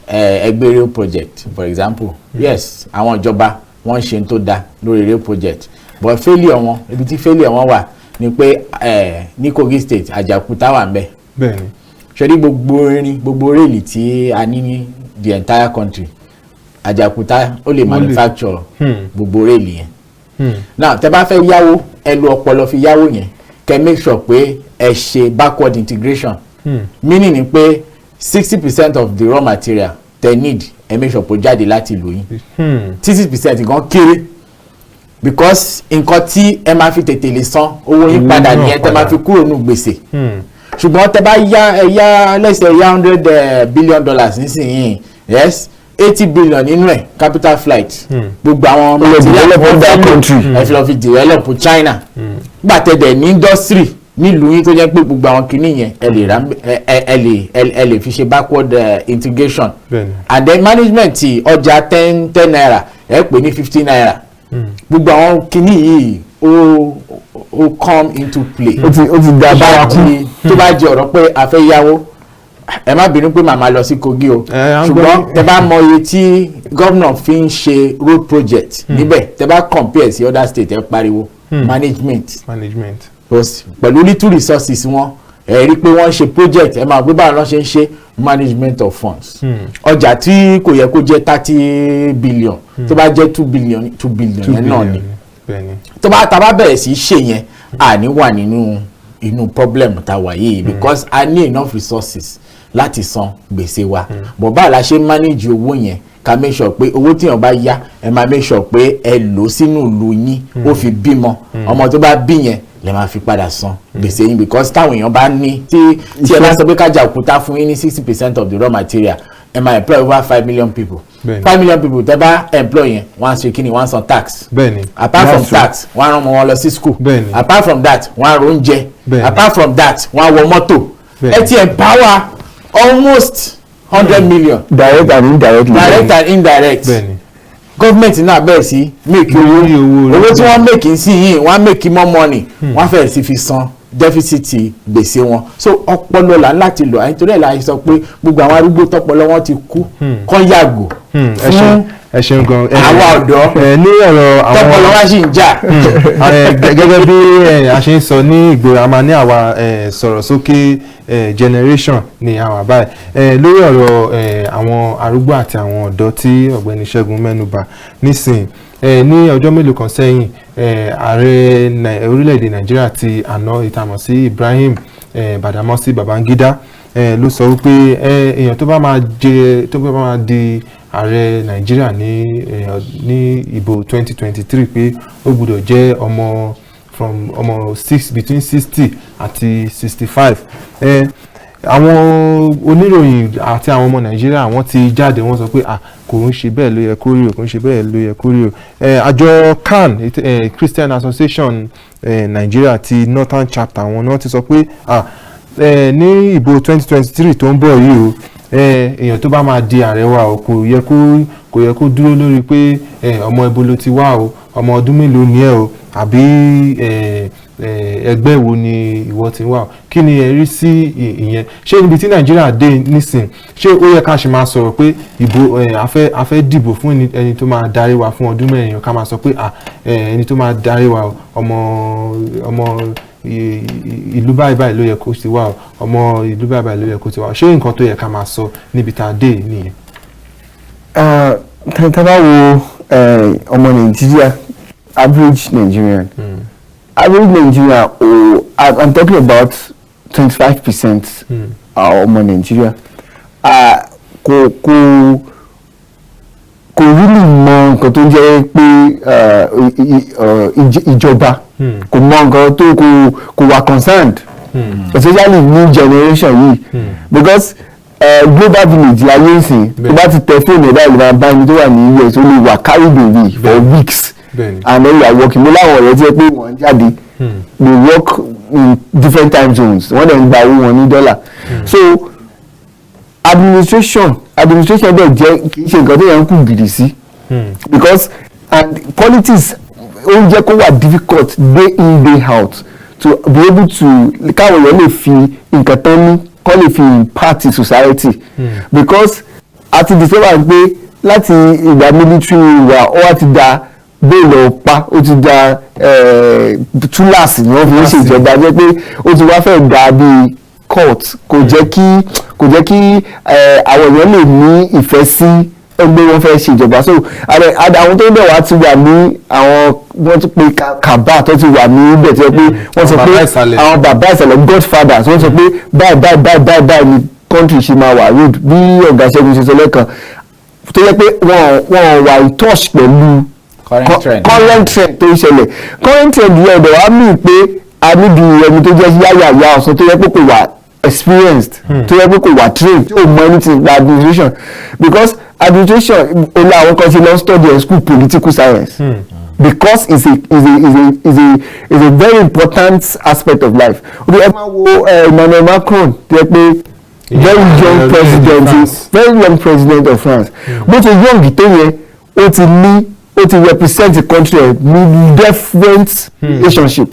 ẹgbẹ́ rail project for example yes àwọn ìjọba wọ́n ṣe tó dáa lórí rail project but failure wọn ibi tí failure wọn wà ni pé ní Kogi state Àjàòkúta wà ń bẹ̀ bẹ́ẹ̀ni ṣe gbogbo réèlì tí a ní ní the entire country Àjàòkúta ó lè manufacture gbogbo réèlì yẹn now tẹ́ bá fẹ́ yáwó ẹ lo ọpọlọ fi yáwó yẹn kẹ́ make sure pé ẹ ṣe backward integration meaning ni pé 60% of the raw material tẹ́ need ẹ make sure pé ó jáde láti ìlú yín 60% gan kéré because nǹkan tí ẹ máa fi tètè lè san owó yín padà nìyẹn tẹ́ máa fi kúrò nù gbèsè ṣùgbọ́n tẹ́ bá yá lẹ́sẹ̀ $100 billion nísìnyí yes 80 billion nínú ẹ̀ capital flight gbogbo àwọn material ẹ fi lọ fi develop China gbà tẹ̀dẹ̀ ní industry nílùú yín tó jẹ́ pé gbogbo àwọn kìíní yẹn ẹ lè fi ṣe backward integration and then management ti ọjà 10 naira ẹ pè ní 50 naira gbogbo àwọn kìíní yìí ó come into play ó ti dá bára kú tó bá jẹ́ ọ̀rọ̀ pé a fẹ́ yáwó ẹ má bínú pé màmá lọ sí Kogi o ṣùgbọ́n tẹ bá mọ iye tí gómìnà fi ń ṣe road project níbẹ̀ tẹ bá compare sí other state ẹ pariwo management pẹ̀lú little resources wọn ẹ rí pé wọ́n ṣe project ẹ máa gbé báwọn lọ́n ṣe ń ṣe management of funds ọjà tí kò yẹ kó jẹ́ 30 billion tó bá jẹ́ 2 billion yẹn náà ni tó bá ta bá bẹ̀rẹ̀ sí ṣe yẹn àní wà nínú problem tá wà yìí because I need enough resources láti san gbèsè wa but báwo la ṣe manage owó yẹn ká make sure pé owó tíyàn bá yá ẹ máa make sure pé ẹ lò sínú ìlú yín ó fi bímọ ọmọ tó bá bí yẹn lè máa fi padà san gbèsè yín because táwọn èèyàn bá ní tí ẹ bá sọ pé Àjàòkúta fún yín ní 60% of the raw material ẹ máa employ over 5 million people 5 million people tẹ́ bá employ yẹn wọ́n á ṣe kí ni wọ́n á san tax apart from tax wọ́n á rán wọn lọ sí school apart from that wọ́n á rò oúnjẹ apart from that wọ́n á wọ mọ́tò ẹ ti empower almost 100 million direct and indirect government náà bẹ̀rẹ̀ sí make owó tí wọ́n make ń sí yìí wọ́n á make more money wọ́n á fẹ́ẹ̀ sí fi san deficit gbèsè wọn so ọpọlọ là ń láti lò àyíntòrí ẹ̀ láti sọ pé gbogbo àwọn arúgbó tọpọlọ wọn ti kú kán yàgò fún ẹ ṣeun gan àwa ọ̀dọ́ ní ọ̀rọ̀ àwọn tọpọlọ wa sì ń jà. gẹ́gẹ́ bí a ṣe ń sọ ní ìgboro a máa ní àwa sọ̀rọ̀ sókè generation ni àwa báyìí lórí ọ̀rọ̀ àwọn arúgbó àti àwọn ọ̀dọ́ tí ọ̀gbẹ́ni Ṣẹ́gun mẹ́nubà nísìnyí ní ọjọ́ mélòó kan sẹ́yìn ààrẹ orílẹ̀-èdè Nàìjíríà ti àná ìtàmọ̀ sí Ibrahim Badamasi Babangida ló sọ wípé èèyàn tó bá máa di ààrẹ Nàìjíríà ní ìbò 2023 pé ó gbọ́dọ̀ jẹ́ ọmọ between 60 àti 65 àwọn oníròyìn àti àwọn ọmọ Nàìjíríà wọ́n ti jáde wọ́n sọ pé kò ń ṣe bẹ́ẹ̀ ló yẹ kó rí o kò ń ṣe bẹ́ẹ̀ ló yẹ kó rí o àjọ CAN Christian Association Nigeria ti Northern Chapter wọn náà ti sọ pé ní ìbò 2023 tó ń bọ̀ yìí o èèyàn tó bá máa di ààrẹ wa o kò yẹ kó dúró lórí pé ọmọ ibo ló ti wá o ọmọ ọdún mélòó ni ẹ o àbí ẹgbẹ́ wo ni ìwọ ti wà kí ni ẹ rí sí ìyẹn ṣé níbi tí Nàìjíríà dé nísìn ṣé ó yẹ ká ṣe máa sọ̀rọ̀ pé ìbò a fẹ́ dìbò fún ẹni tó máa darí wa fún ọdún mẹ́rin ká máa sọ pé ẹni tó máa darí wa ọmọ ìlú báyìí báyìí ló yẹ kó ti wà ọmọ ìlú báyìí báyìí ló yẹ kó ti wà ṣé nǹkan tó yẹ ká máa sọ níbi tá a dé nìyẹn. tá bá wo ọmọ Nàìjíríà average Nigerian I'm talking about 25% ọmọ Nàìjíríà kò really mọ nǹkan tó jẹ́ pé ìjọba kò mọ nǹkan tó kò wà concerned especially new generation yìí because global village láyé ìsìn tó bá ti tẹ fóònù ẹ̀dá ìlú bá ẹni tó wà ní US ó lè wà carried away for weeks and then you are working mo láwọn ọ̀rẹ́ tí ẹ pé wọ́n jáde they work in different time zones wọ́n dẹ̀ ń gba owó wọn ní dọ́là so administration bẹ́ẹ̀ jẹ́ kì í ṣe nǹkan tó yẹ ń kú gidi sí because and politics ó jẹ́ kó wà difficult day in day out to be able to káwọn èèyàn lè fi nǹkan tán ní kọ́ lè fi impact society because a ti discover pé láti ìgbà military wa ó wá ti da bẹ́ẹ̀lì ọ̀pá ó ti da túláàsì ni wọ́n fi ń ṣèjọba jẹ́ pé ó ti wá fẹ́ da bíi court kò jẹ́ kí àwọn èèyàn lè ní ìfẹ́ sí ẹgbẹ́ wọn fẹ́ ṣèjọba so àwọn tó ń bẹ̀ wá ti wà ní àwọn wọ́n ti pe kaba tó ti wà ní ibẹ̀ tó yẹ pé wọ́n sọ pé àwọn bàbá ìsàlẹ̀ godfathers wọ́n sọ pé báyìí ni country ṣe máa wà rude bí ọ̀gá Ṣẹ́gun ṣe sọ lẹ́ẹ̀kan tó yẹ pé wọ́n wà in touch pẹ̀lú current trend tó ń ṣẹlẹ̀ current trend yẹn ọ̀dọ̀ wa mí pé a níbi ẹni tó jẹ́ yáyà ọ̀sán tó yẹ pé kò wà experienced tó yẹ pé kò wà trained tó mọ anything about administration because administration ó lá àwọn kan ṣe lọ study in school political science because it's a very important aspect of life okay ẹ máa wo Emmanuel Macron tó yẹ pé very young president of France bó ti young tó yẹ ó ti represent the country ní different relationship.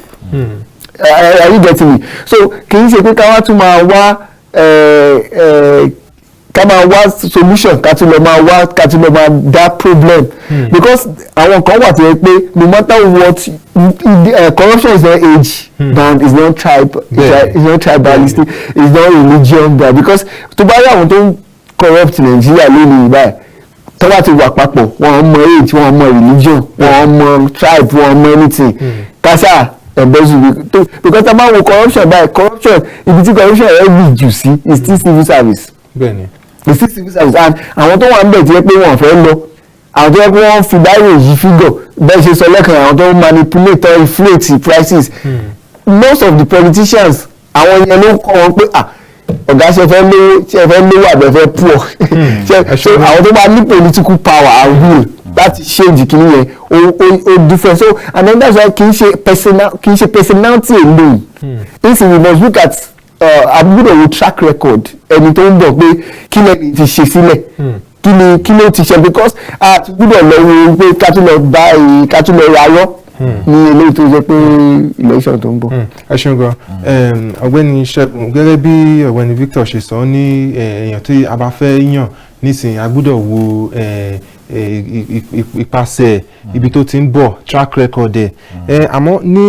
Are you getting me? So kì í ṣe pé ká wá tún máa wá solution ká tún lọ máa dá problem because àwọn kan wà tó yẹ pé no matter what corruption is not age bound is not tribalistic is not religion bound because tó bá rí àwọn tó ń corrupt Nàìjíríà lónìí báyìí tó bá ti wà papọ̀ wọn mọ age wọn mọ religion wọn mọ tribe wọn mọ anything kásá embezzle because tá bá wo corruption ibi tí corruption rẹ̀ rí jù sí is still civil service. bẹ́ẹ̀ni. is still civil service and àwọn tó wà ń bẹ̀ tí wọ́n pé wọ́n fẹ́ lọ àwọn tó wọ́n pé wọ́n fi báyìí yí figure bẹ́ẹ̀ ṣe sọ lẹ́kàn àwọn tó manipulate or inflate prices most of the politicians àwọn yẹn ló kọ́ wọn pé ọ̀gá ṣe fẹ́ lówó àbẹ̀ fẹ́ poor so àwọn tó bá ní political power and will láti change kìíní yẹn ó different so and then that's why kì í ṣe personality alone if we must look at àbúrò wo track record ẹni tó ń bọ̀ pé kí lẹ́ni ti ṣe sílẹ̀ kí ló ti ṣe because àtúgbùdọ̀ lọ́wọ́ pé ká tún lọ rárọ́ ní eléyìí tó jẹ́ pé election tó ń bọ̀. ẹ ṣeun gan ọ̀gbẹ́ni Ṣẹ́gun gẹ́gẹ́ bí ọ̀gbẹ́ni Victor ṣe sọ ní èèyàn tí a bá fẹ́ yàn nísìnyí a gbọ́dọ̀ wo ipasẹ̀ ibi tó ti ń bọ̀ track record ẹ̀ àmọ́ ní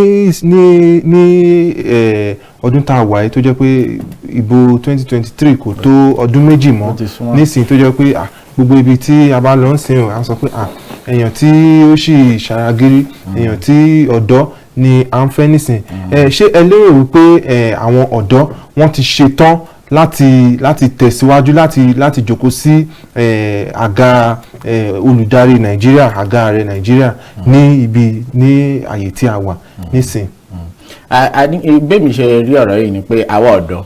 ọdún tá a wà yìí tó jẹ́ pé ìbò 2023 kò tó ọdún méjì mọ́ nísìnyí tó jẹ́ pé gbogbo ibi tí a bá lọ ń sìn à ń sọ pé èèyàn tí ó sì ṣàràgírí èèyàn tí ọ̀dọ́ ni à ń fẹ́ nísìn ṣé ẹ lérò wípé àwọn ọ̀dọ́ wọ́n ti ṣetán láti tẹ̀síwájú láti jókòó sí àga olùdarí Nàìjíríà àga ààrẹ Nàìjíríà ní àyè tí a wà nísìn. bẹ́ẹ̀ mi ṣe rí ọ̀rọ̀ yìí ni pé àwa ọ̀dọ́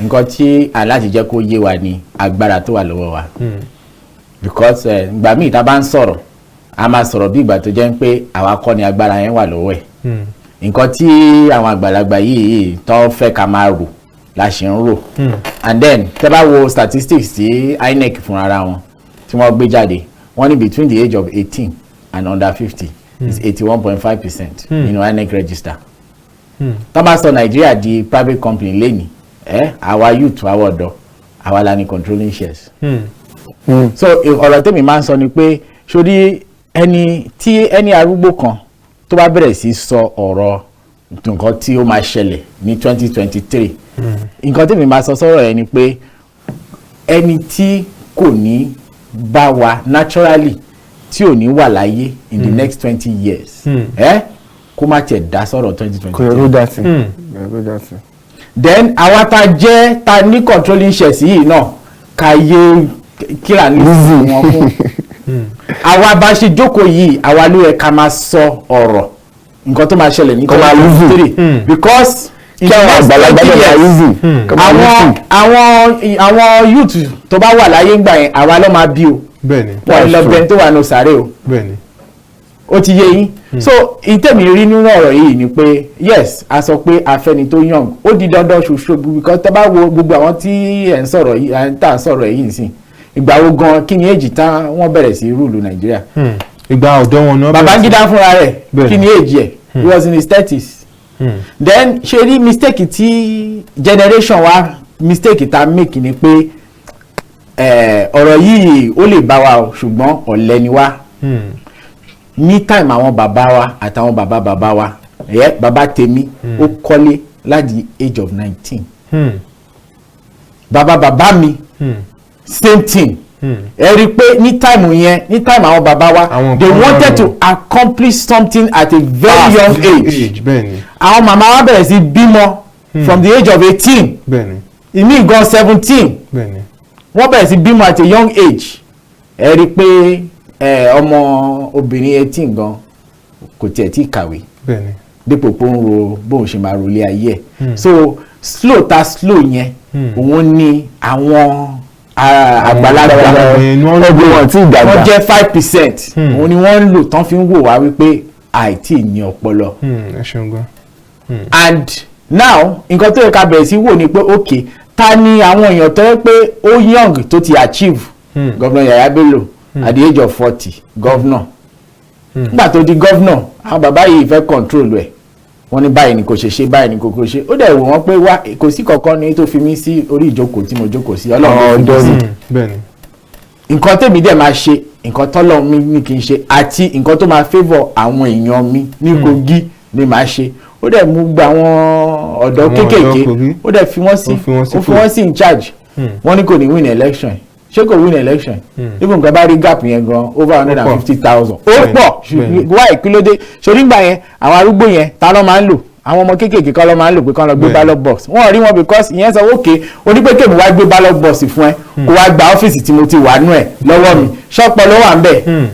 nǹkan tí aláti jẹ́ kó yé wa ni agbára tó wà lọ́wọ́ wa because ìgbà míì tá a bá ń sọ̀rọ̀ a máa sọ̀rọ̀ bí ìgbà tó jẹ́ pé àwa kọ́ ni agbára yẹn wà lọ́wọ́ ẹ̀ nǹkan tí àwọn àgbàlagbà yìí tó fẹ́ ká máa rò la ṣe ń rò and then tẹ́ bá wo statistics tí INEC fúnra wọn tí wọ́n gbé jáde wọ́n ní between the age of 18 and under 50 is 81.5% nínú INEC register tó bá sọ Nàìjíríà di private company lẹ́ni àwa youth àwa ọ̀dọ́ àwa la ní controlling shares. So ọ̀rọ̀ tèmi máa ń sọ ni pé sórí ẹni arúgbó kan tó bá bẹ̀rẹ̀ sí sọ ọ̀rọ̀ nǹkan tí ó máa ṣẹlẹ̀ ní 2023 nǹkan tí mi máa sọ sọ́rọ̀ ẹ̀ ni pé ẹni tí kò ní bá wa naturally tí ò ní wà láyé in the next 20 years kó má tiẹ̀ dá sọ̀rọ̀ 2023. kò yẹ kó dá sí. then àwa ta ní controlling shares yìí náà ká yé kíra ní wọn fún àwa bá ṣe jókòó yìí àwa ló yẹ ká máa sọ ọ̀rọ̀ nǹkan tó máa ṣẹlẹ̀ ní 2023 because àwọn youth tó bá wà láyé ńgbà yẹn àwa ló máa bí o wọ́n lọ bẹ́ẹ̀ tó wà ní sàárè o ó ti yé yín so ìtẹ̀mí rí nínú ọ̀rọ̀ yìí ni pé yes a sọ pé afẹ́ni tó young ó di dandan ṣoṣo because tó bá wo gbogbo àwọn tí ẹ̀ ń sọ̀rọ̀ yìí à ń tà sọ̀rọ̀ yìí nìsín ìgbà wo gan kí ni èjì tá wọ́n bẹ̀rẹ̀ sí rúùlù Nàìjíríà. ìgbà ọ̀dọ́ wọn náà bẹ̀rẹ̀ sí. Babangida fúnra rẹ̀ kí ni èjì ẹ̀ he was in his 30s. Then ṣe rí mistake tí generation wa mistake ta make ni pé ọ̀rọ̀ yìí ó lè bá wa o ṣùgbọ́n ọ̀lẹ ni wa ní time àwọn bàbá wa àtàwọn bàbá wa bàbá tèmi ó kọ́lé láti age of 19 bàbá mi same thing ẹ rí i pé ní time yẹn ní time àwọn bàbá wa they wanted to accomplish something at a very young age àwọn màmá wa bẹ̀rẹ̀ sí bímọ from the age of 18 ìmí gan 17 wọ́n bẹ̀rẹ̀ sí bímọ at a young age ẹ rí i pé ọmọ obìnrin 18 gan kò tiẹ̀ tí kàwé dípò pé ó ń ro bóun ṣe máa rolé ayé ẹ̀ so slow yẹn òun ni àwọn àgbàlagbà wọ́n jẹ́ 5% òun ni wọ́n ń lò tán fi ń wò wá wípé àìtí ní ọpọlọ and now nǹkan tó yẹ ká bẹ̀rẹ̀ sí wò ni pé ok ta ni àwọn èèyàn tó yẹ pé ó young tó ti achieve Governor Yahaya Bello at the age of 40 governor nígbà tó di governor àwọn bàbá yìí fẹ́ control ẹ̀ wọ́n ní báyìí ni kò ṣe ṣe báyìí ni kò ṣe ó dẹ̀ wò wọ́n pé wá kò sí kankan ní tó fi mí sí orí ìjókòó tí mo jókòó sí ọlọ́run ló fi mí sí nǹkan tèmi dẹ̀ máa ṣe nǹkan tọ́lọ́run mi ní kí n ṣe àti nǹkan tó máa favour àwọn èèyàn mi ní Kogi ni màá ṣe ó dẹ̀ mú gba àwọn ọ̀dọ́ kéékèèké ó dẹ̀ fi wọ́n sí in charge wọ́n ní kò ní win election ṣé kò win election even nǹkan bá rí gap yẹn gan over 150,000 ó pọ̀ wáyé kí ló dé ṣorí gbà yẹn àwọn arúgbó yẹn ta ló máa ń lò àwọn ọmọ kéékèèké kọ́ ló máa ń lò pé kọ́ lọ gbé ballot box wọ́n rí wọn because ìyẹn sọ okay onípékèmí wá gbé ballot box fún ẹ kó wá gba ọ́fíìsì tí mo ti wà nú ẹ̀ lọ́wọ́ mi ṣọ́pọ̀ ló wà ń bẹ̀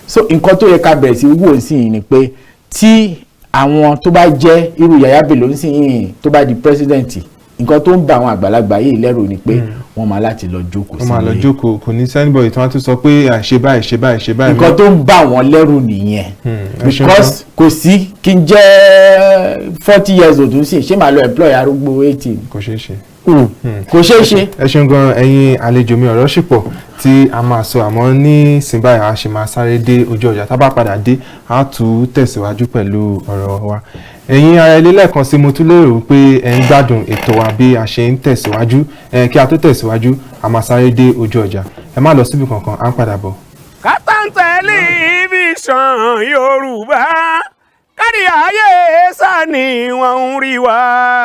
so nǹkan tó yẹ ká bẹ̀rẹ̀ sí wò sí yìí ni pé tí àwọn tó bá jẹ́ irú Yahaya Bello ń sìn yìí tó bá di president nǹkan tó ń bá àwọn àgbàlagbà yìí lẹ́rù ni pé wọ́n máa láti lọ jókòó sílé. wọ́n máa lọ jókòó kò ní sẹ́nibọ̀dì tí wọ́n tún sọ pé ṣe báyìí. nǹkan tó ń bá wọn lẹ́rù nìyẹn because kò sí kí n jẹ́ 40 years old ń sìn ṣé màá lọ employ arúgbó 18. kò ṣeé ṣe. kò ṣeé ṣe. ẹ ṣeun gan ẹ̀yin àlejò mi ọ̀rọ̀ ṣì pọ̀ tí a máa sọ àmọ́ ní sìnbáyà a ṣe máa sáré dé ojú ọjà tá a bá padà dé a tún tẹ̀síwájú pẹ̀lú ọ̀rọ̀ wa. ẹ̀yin ara ilé lẹ́ẹ̀kan sí mo tún lérò pé ẹ̀ ń gbádùn ètò wa bí a ṣe ń tẹ̀síwájú kí a tó tẹ̀síwájú a máa sáré dé ojú ọjà ẹ má lọ síbi kankan à ń padà bọ̀. Kaftan Television Yorùbá kárí ayé sani wọ́n ń rí wa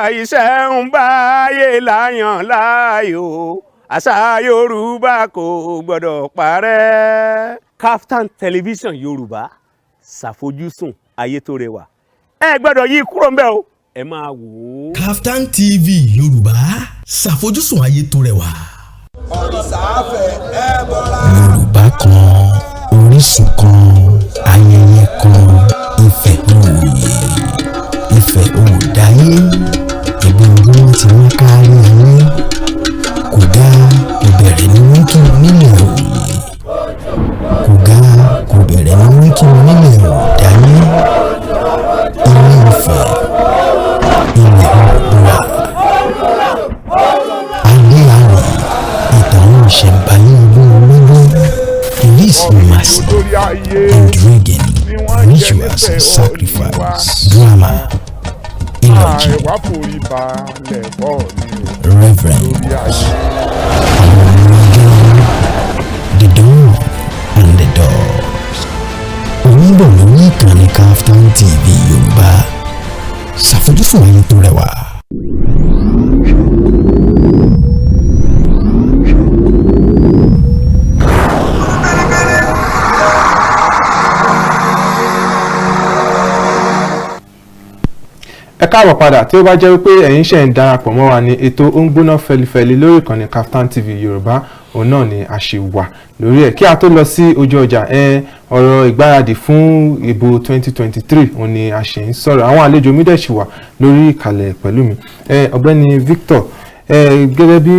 iṣẹ́ ń báyé láyàn láàyò àṣà Yorùbá kò gbọ́dọ̀ parẹ́. Kaftan Television Yorùbá ṣàfojúsùn ayé tó rẹwà ẹ gbọ́dọ̀ yí kúrò ńbẹ̀ o ẹ máa wò ó. Kaftan TV Yorùbá ṣàfojúsùn ayé tó rẹwà. Yorùbá kan orísun kan ayẹyẹ kan Ifẹ̀ òòyè Ifẹ̀ òòdáyé ìbí ogun tí wọ́n kárí ayé kò dá kò bẹ̀rẹ̀ ní wọ́n kí wọ́n nílẹ̀ òòyè kò dá kò bẹ̀rẹ̀ ní wọ́n kí wọ́n nílẹ̀ òòdáyé Ilé Ifẹ̀ ilẹ̀ Oòduà ayé àrè ìtàn ìṣẹ̀ǹbáyé ọdún ológun police mercy and regain rituals and sacrifice drama eulogy reverend the dawn and the doors onígbọ̀n lórí ìkànnì Kaftan TV Yorùbá ṣàfojúsùn ayé tó rẹwà. ẹ káàbọ̀ padà tí ó bá jẹ́ wípé ẹ̀yin ṣe ń darapọ̀ mọ́ wa ní ètò ó ń gbóná fẹlifẹli lórí ìkànnì Kaftan TV Yorùbá òun náà ni a ṣe wà lórí ẹ̀ kí a tó lọ sí ojú ọjà ọ̀rọ̀ ìgbáradì fún ìbò 2023 òun ni a ṣe ń sọ̀rọ̀ àwọn àlejò mi dẹ̀ ṣì wà lórí ìkàlẹ̀ pẹ̀lú mi ọ̀gbẹ́ni Victor gẹ́gẹ́ bí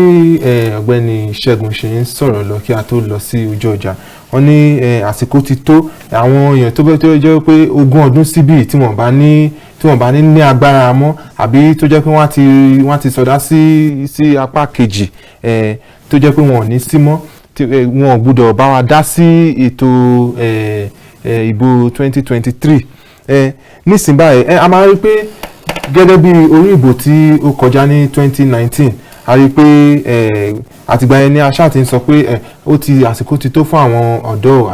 ọ̀gbẹ́ni Ṣẹ́gun ṣe ń sọ̀rọ̀ lọ kí a tó lọ sí ojú ọjà wọ́n ní àsìkò ti tó àwọn èèyàn tó jẹ́ pé 20 ọdún síbí tí wọ́n bá ní agbára mọ́ àbí tó jẹ́ pé wọ́n ti sọdá sí apá kejì tó jẹ́ pé wọn ò ní sí mọ́ wọn ò gbọ́dọ̀ bá wa dá sí ètò ìbò 2023 nísìnyí báyìí a máa rí pé gẹ́gẹ́ bí orí ìbò tí ó kọjá ní 2019 a rí pé àtìgbà yẹn ni aṣáà ti ń sọ pé àsìkò ti tó fún àwọn ọ̀dọ́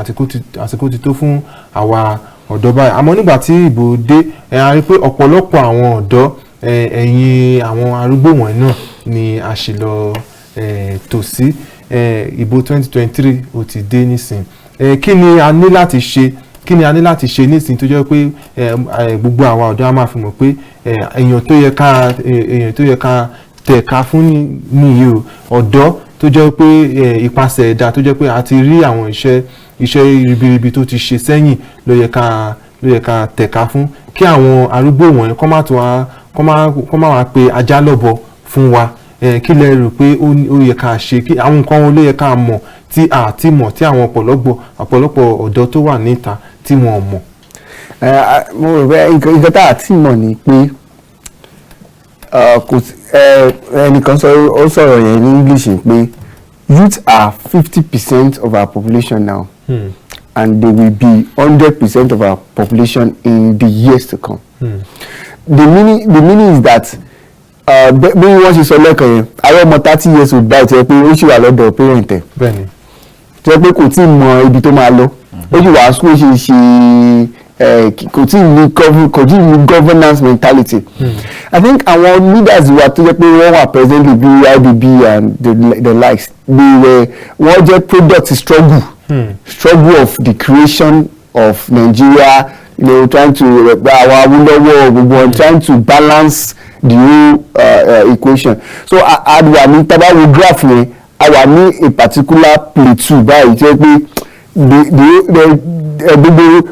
àsìkò ti tó fún àwa ọ̀dọ́ báyìí àmọ́ nígbà tí ìbò dé a rí pé ọ̀pọ̀lọpọ̀ àwọn ọ̀dọ́ ẹ̀yìn àwọn arúgbó wọ̀nyí náà ni a ṣì lọ tò sí ìbò 2023 ó ti dé nísìn kí ni a ní láti ṣe nísìn tó jẹ́ pé gbogbo àwa ọ̀dọ́ a máa fi mọ̀ pé èèyàn tó yẹ ká tẹ̀ka fún nìyí o ọ̀dọ́ tó jẹ́ pé ipasẹ̀ ẹ̀dá tó jẹ́ pé a ti rí àwọn iṣẹ́ ribiribi tó ti ṣe sẹ́yìn ló yẹ ká tẹ̀ka fún kí àwọn arúgbó wọ̀nyí kọ́ máa wá pe ajá lọ́bọ fún wa kí lẹ rò pé ó yẹ ká ṣe kí àwọn nǹkan wo ló yẹ ká mọ̀ tí a ti mọ̀ tí àwọn ọ̀pọ̀lọpọ̀ ọ̀dọ́ tó wà níta tí wọ́n mọ̀. mo rò pé nǹkan tá a ti mọ̀ ni pé ẹnìkan sọ̀rọ̀ yẹn ní English pé youth are 50% of our population now and they will be 100% of our population in the years to come. The meaning is that bí wọ́n ṣe sọ lẹ́ẹ̀kan yẹn àwọn ọmọ 30 years old báyìí tó yẹ pé ó ṣì wà lọ́dọ̀ parent ẹ̀ tó yẹ pé kò tí ì mọ ibi tó máa lọ ó ṣì wà school kò tí ì ní governance mentality. I think àwọn leaders wa tó yẹ pé wọ́n wà presently bí IBB and the likes wọ́n jẹ́ product struggle of the creation of Nigeria, trying to our Awólọ́wọ̀ gbogbo trying to balance the whole equation. So àwa ní tabawo graph yẹn àwa ní a particular plateau báyìí tó yẹ pé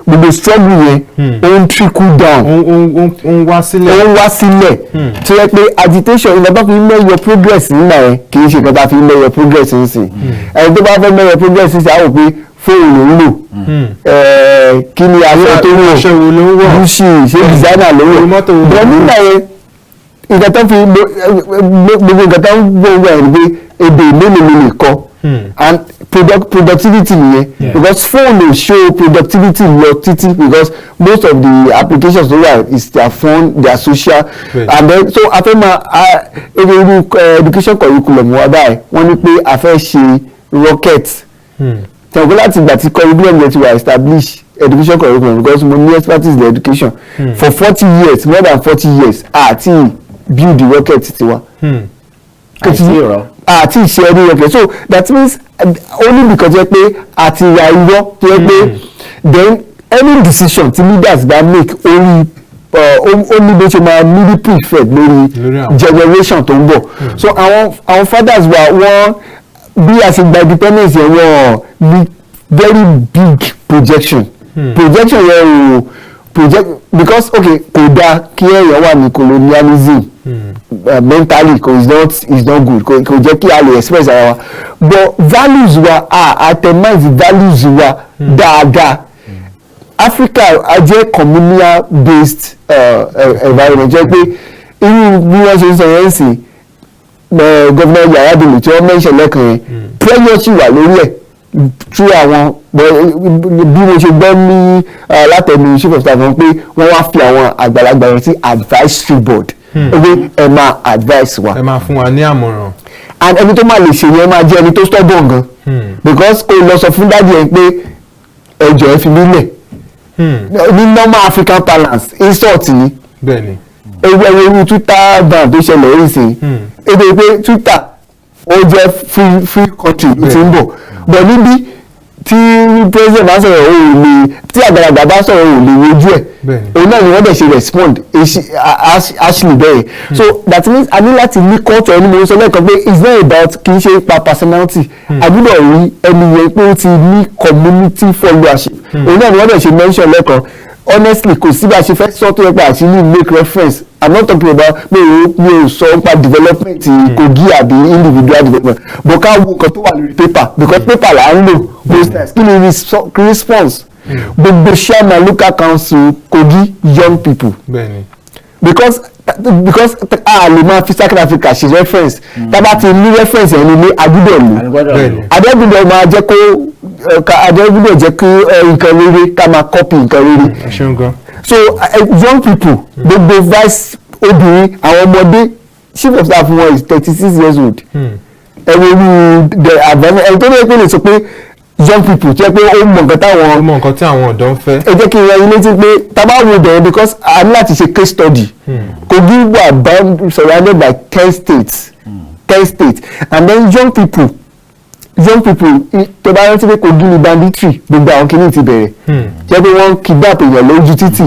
gbogbo struggle yẹn ó ń trickle down ó ń wá sílẹ̀ tó yẹ pé agitation ìgbà tó fi measure progress nígbà yẹn kì í ṣe ìgbà tó fi measure progress nísìn ẹni tó bá fẹ́ measure progress nísìn àwọn pé fóònù ló ń lò kí ni aṣọ tó ń wọ̀ Gucci ṣe designer ló ń wọ̀ bẹ́ẹ̀ nígbà yẹn nǹkan tó fi gbogbo nǹkan tó ń gbogbo ẹ̀ ní pé èdè mélòó lè kọ́ and productivity nìyẹn because phone dey show productivity lọ títí because most of the applications tó wà is their phone their social and then so a fẹ́ máa irú education curriculum wa báyìí wọ́n ní pé a fẹ́ ṣe rocket tẹ̀wọ́n láti ìgbà tí curriculum yẹn ti wà establish education curriculum because mo ní expertise in education for 40 years more than 40 years àti build the rocket tiwa. àti ìṣe ẹni rocket so that means only because yẹ pé àti ìyá irọ́ tó yẹ pé then any decision tí leaders bá make only bó ṣe máa níbi preferred lórí generation tó ń bọ̀ so àwọn fathers wa wọ́n bí a ṣe gba independence yẹn wọ́n ní very big projection yẹn o because okay kò dáa kí èèyàn wà ní colonialism mentally is not good kò jẹ́ kí a lè express ara wa but values wa atemize values wa dáadáa Africa a jẹ́ communal based environment jẹ́ pé irú bí wọ́n ṣe ń sọ yẹn sí Governor Yar'Adua tí wọ́n mention lẹ́ẹ̀kan yẹn pressure sì wà lórí ẹ̀ through àwọn bí mo ṣe gbọ́ ní látẹnu chief of staff wọn pé wọ́n wá fi àwọn àgbàlagbà yẹn sí advisory board pé ẹ máa advice wa ẹ máa fún wa ní àmọ̀ràn and ẹni tó máa lè ṣe yẹn máa jẹ́ ẹni tó stubborn gan because kò lọ sọ fún dájú yẹn pé ẹjọ́ ẹ fi mí lẹ̀ ní normal African balance insult ni ewu Twitter ban tó ṣẹlẹ̀ yìí sí èdè pé Twitter ó jẹ́ free country ló ti ń bọ̀ but níbi tí president bá sọ̀rọ̀ òun lè tí àgbàlagbà bá sọ̀rọ̀ òun lè wojú ẹ̀ òun náà ni wọ́n dẹ̀ ṣe respond actually bẹ́ẹ̀ so that means a ní láti ní culture ẹni mo sọ lẹ́ẹ̀kan pé it's not about kì í ṣe pa personality a gbọ́dọ̀ rí ẹni yẹn pé ó ti ní community followership òun náà ni wọ́n dẹ̀ ṣe mention lẹ́ẹ̀kan honestly kò sí bá a ṣe fẹ́ sọ tó yẹ pé àti ní make reference I'm not talking about pé mi ò sọ nípa development Kogi àbí individual development but ká wo nǹkan tó wà lórí paper because paper là ń lò most times kí ni response gbogbo chairman local council Kogi young people because a lè máa fi South Africa ṣe reference tábà ti ní reference ẹni ní agbúdọ̀ adébúdọ̀ máa jẹ́ kó adébúdọ̀ jẹ́ kí nǹkan rere ká máa copy nǹkan rere so young people gbogbo vice obìnrin àwọn ọmọdé chief of staff wọn is 36 years old ẹ̀rọ irú the adviser ẹni tó ní ẹgbẹ́ lè sọ pé young people jẹ́ pé ó mọ nǹkan tí àwọn ọ̀dọ́ ń fẹ́. ẹ jẹ́ kí n rẹ ilé tí pé tábà wo bẹ̀rẹ̀ because a ní láti ṣe case study Kogi wà surrounded by 10 states and then young people tó bá rántí pé Kogi ní banditry gbogbo àwọn kìíní ti bẹ̀rẹ̀ jẹ́ pé wọ́n kidnap èèyàn lójú títì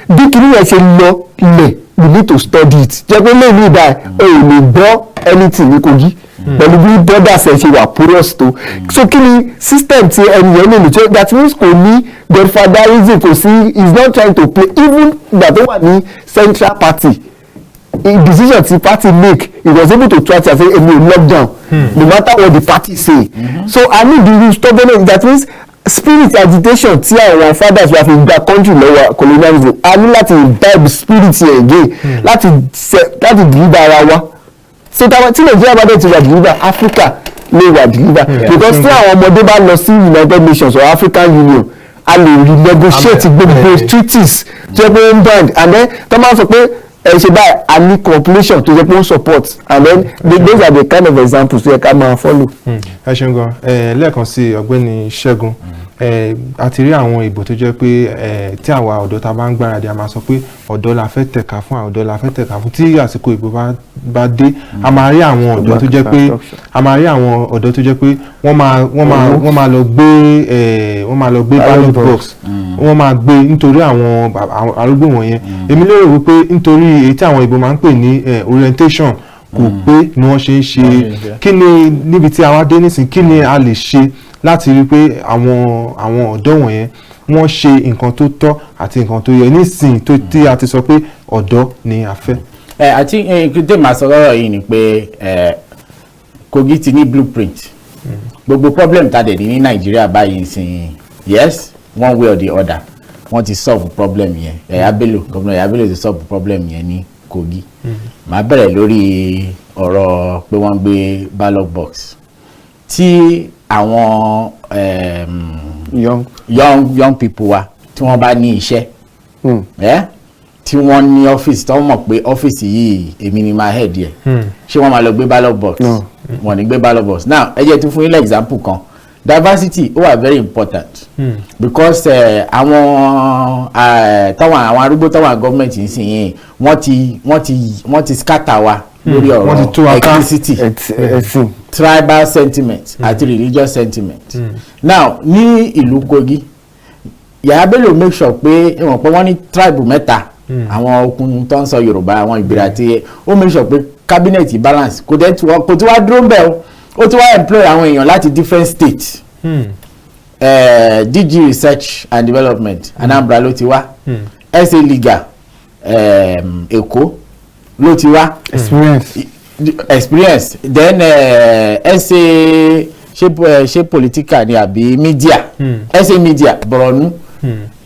bí kìíní yẹn ṣe lọ ilẹ̀ we need to study it jẹ́ pé lẹ́yìn ìdá ẹ̀ ò lè gbọ́ anything ní Kogi pẹ̀lú bí borders ẹ̀ ṣe wà porous tó so kí ni system ti ẹni yẹn lè lò tó that means kò ní godfatherism kò sí he is not trying to play even ìgbà tó wà ní central party decision ti party make he was able to try to say èmi ò lockdown no matter what the party say so I need the stubbornness that means spirit agitation tí àwọn fathers wa fi gba country lọ́wọ́ colonialism a ní láti imbibe spirit yẹn again láti deliver ara wa so tí Nàìjíríà bá dẹ̀ ti wà deliver Africa lè wà deliver because tí àwọn ọmọdé bá lọ sí United Nations or African Union a lè renegotiate gbogbo treaties jẹ́ pé ń band and then tó máa sọ pé ẹ ṣe báyìí a ní population tó jẹ́ pé ó support and then those are the kind of examples tó yẹ ká máa follow. ẹ ṣeun gan lẹ́ẹ̀kan sí ọ̀gbẹ́ni Ṣẹ́gun a ti rí àwọn ìbò tó jẹ́ pé tí àwa ọ̀dọ́ ta bá ń gbáradì a máa sọ pé ọ̀dọ́ la fẹ́ tẹ̀ka fún àwọn ọ̀dọ́ la fẹ́ tẹ̀ka fún tí àsìkò ìbò bá dé a máa rí àwọn ọ̀dọ́ tó jẹ́ pé wọ́n máa lọ gbé ballot box wọ́n máa gbé nítorí àwọn arúgbó wọ̀nyẹn èmi lérò wípé nítorí èyí tí àwọn ìbò máa ń pè ní orientation kò pé ni wọ́n ṣe ń ṣe kí ni níbi tí a wá dé nísìnyí kí ni a lè ṣe láti rí pé àwọn ọ̀dọ́ wọ̀nyẹn wọ́n ṣe nǹkan tó tọ́ àti nǹkan tó yẹ nísìnyí tí a ti sọ pé ọ̀dọ́ ni a fẹ́. àti tèmi máa sọ lọ́rọ̀ yìí ni pé Kogi ti ní blueprint gbogbo problem tá a dẹ̀ ní Nàìjíríà báyìí sìn yes one way or the other wọ́n ti solve problem yẹn gómìnà Yahaya Bello ti solve problem yẹn ní Kogi màá bẹ̀rẹ̀ lórí ọ̀rọ̀ pé wọ́n gbé ballot box tí àwọn young people wa tí wọ́n bá ní iṣẹ́ tí wọ́n ní ọ́fíìsì tí wọ́n mọ̀ pé ọ́fíìsì yìí èmi ni máa head yẹ ṣé wọ́n máa lọ gbé ballot box wọ́n ní gbé ballot box now ẹ jẹ́ tún fún yín lẹ́ example kan diversity ó wà very important because àwọn arúgbó táwọn gọ́ọ̀mẹ̀ntì ń sìn yín wọ́n ti scatter wa lórí ọ̀rọ̀ ethnicity tribal sentiment àti religious sentiment now ní ìlú Kogi Yahaya Bello make sure pé wọ́n pé wọ́n ní tribe mẹ́ta àwọn okun tó ń sọ Yorùbá àwọn Ìgbìrà àti ó make sure pé cabinet balance kò tí wá dúró bẹ́ẹ̀ ó ti wá employ àwọn èèyàn láti different states DG research and development Anambra ló ti wá SA Liga Èkó ló ti wá experience then SA ṣe political ni àbí media SA media Borno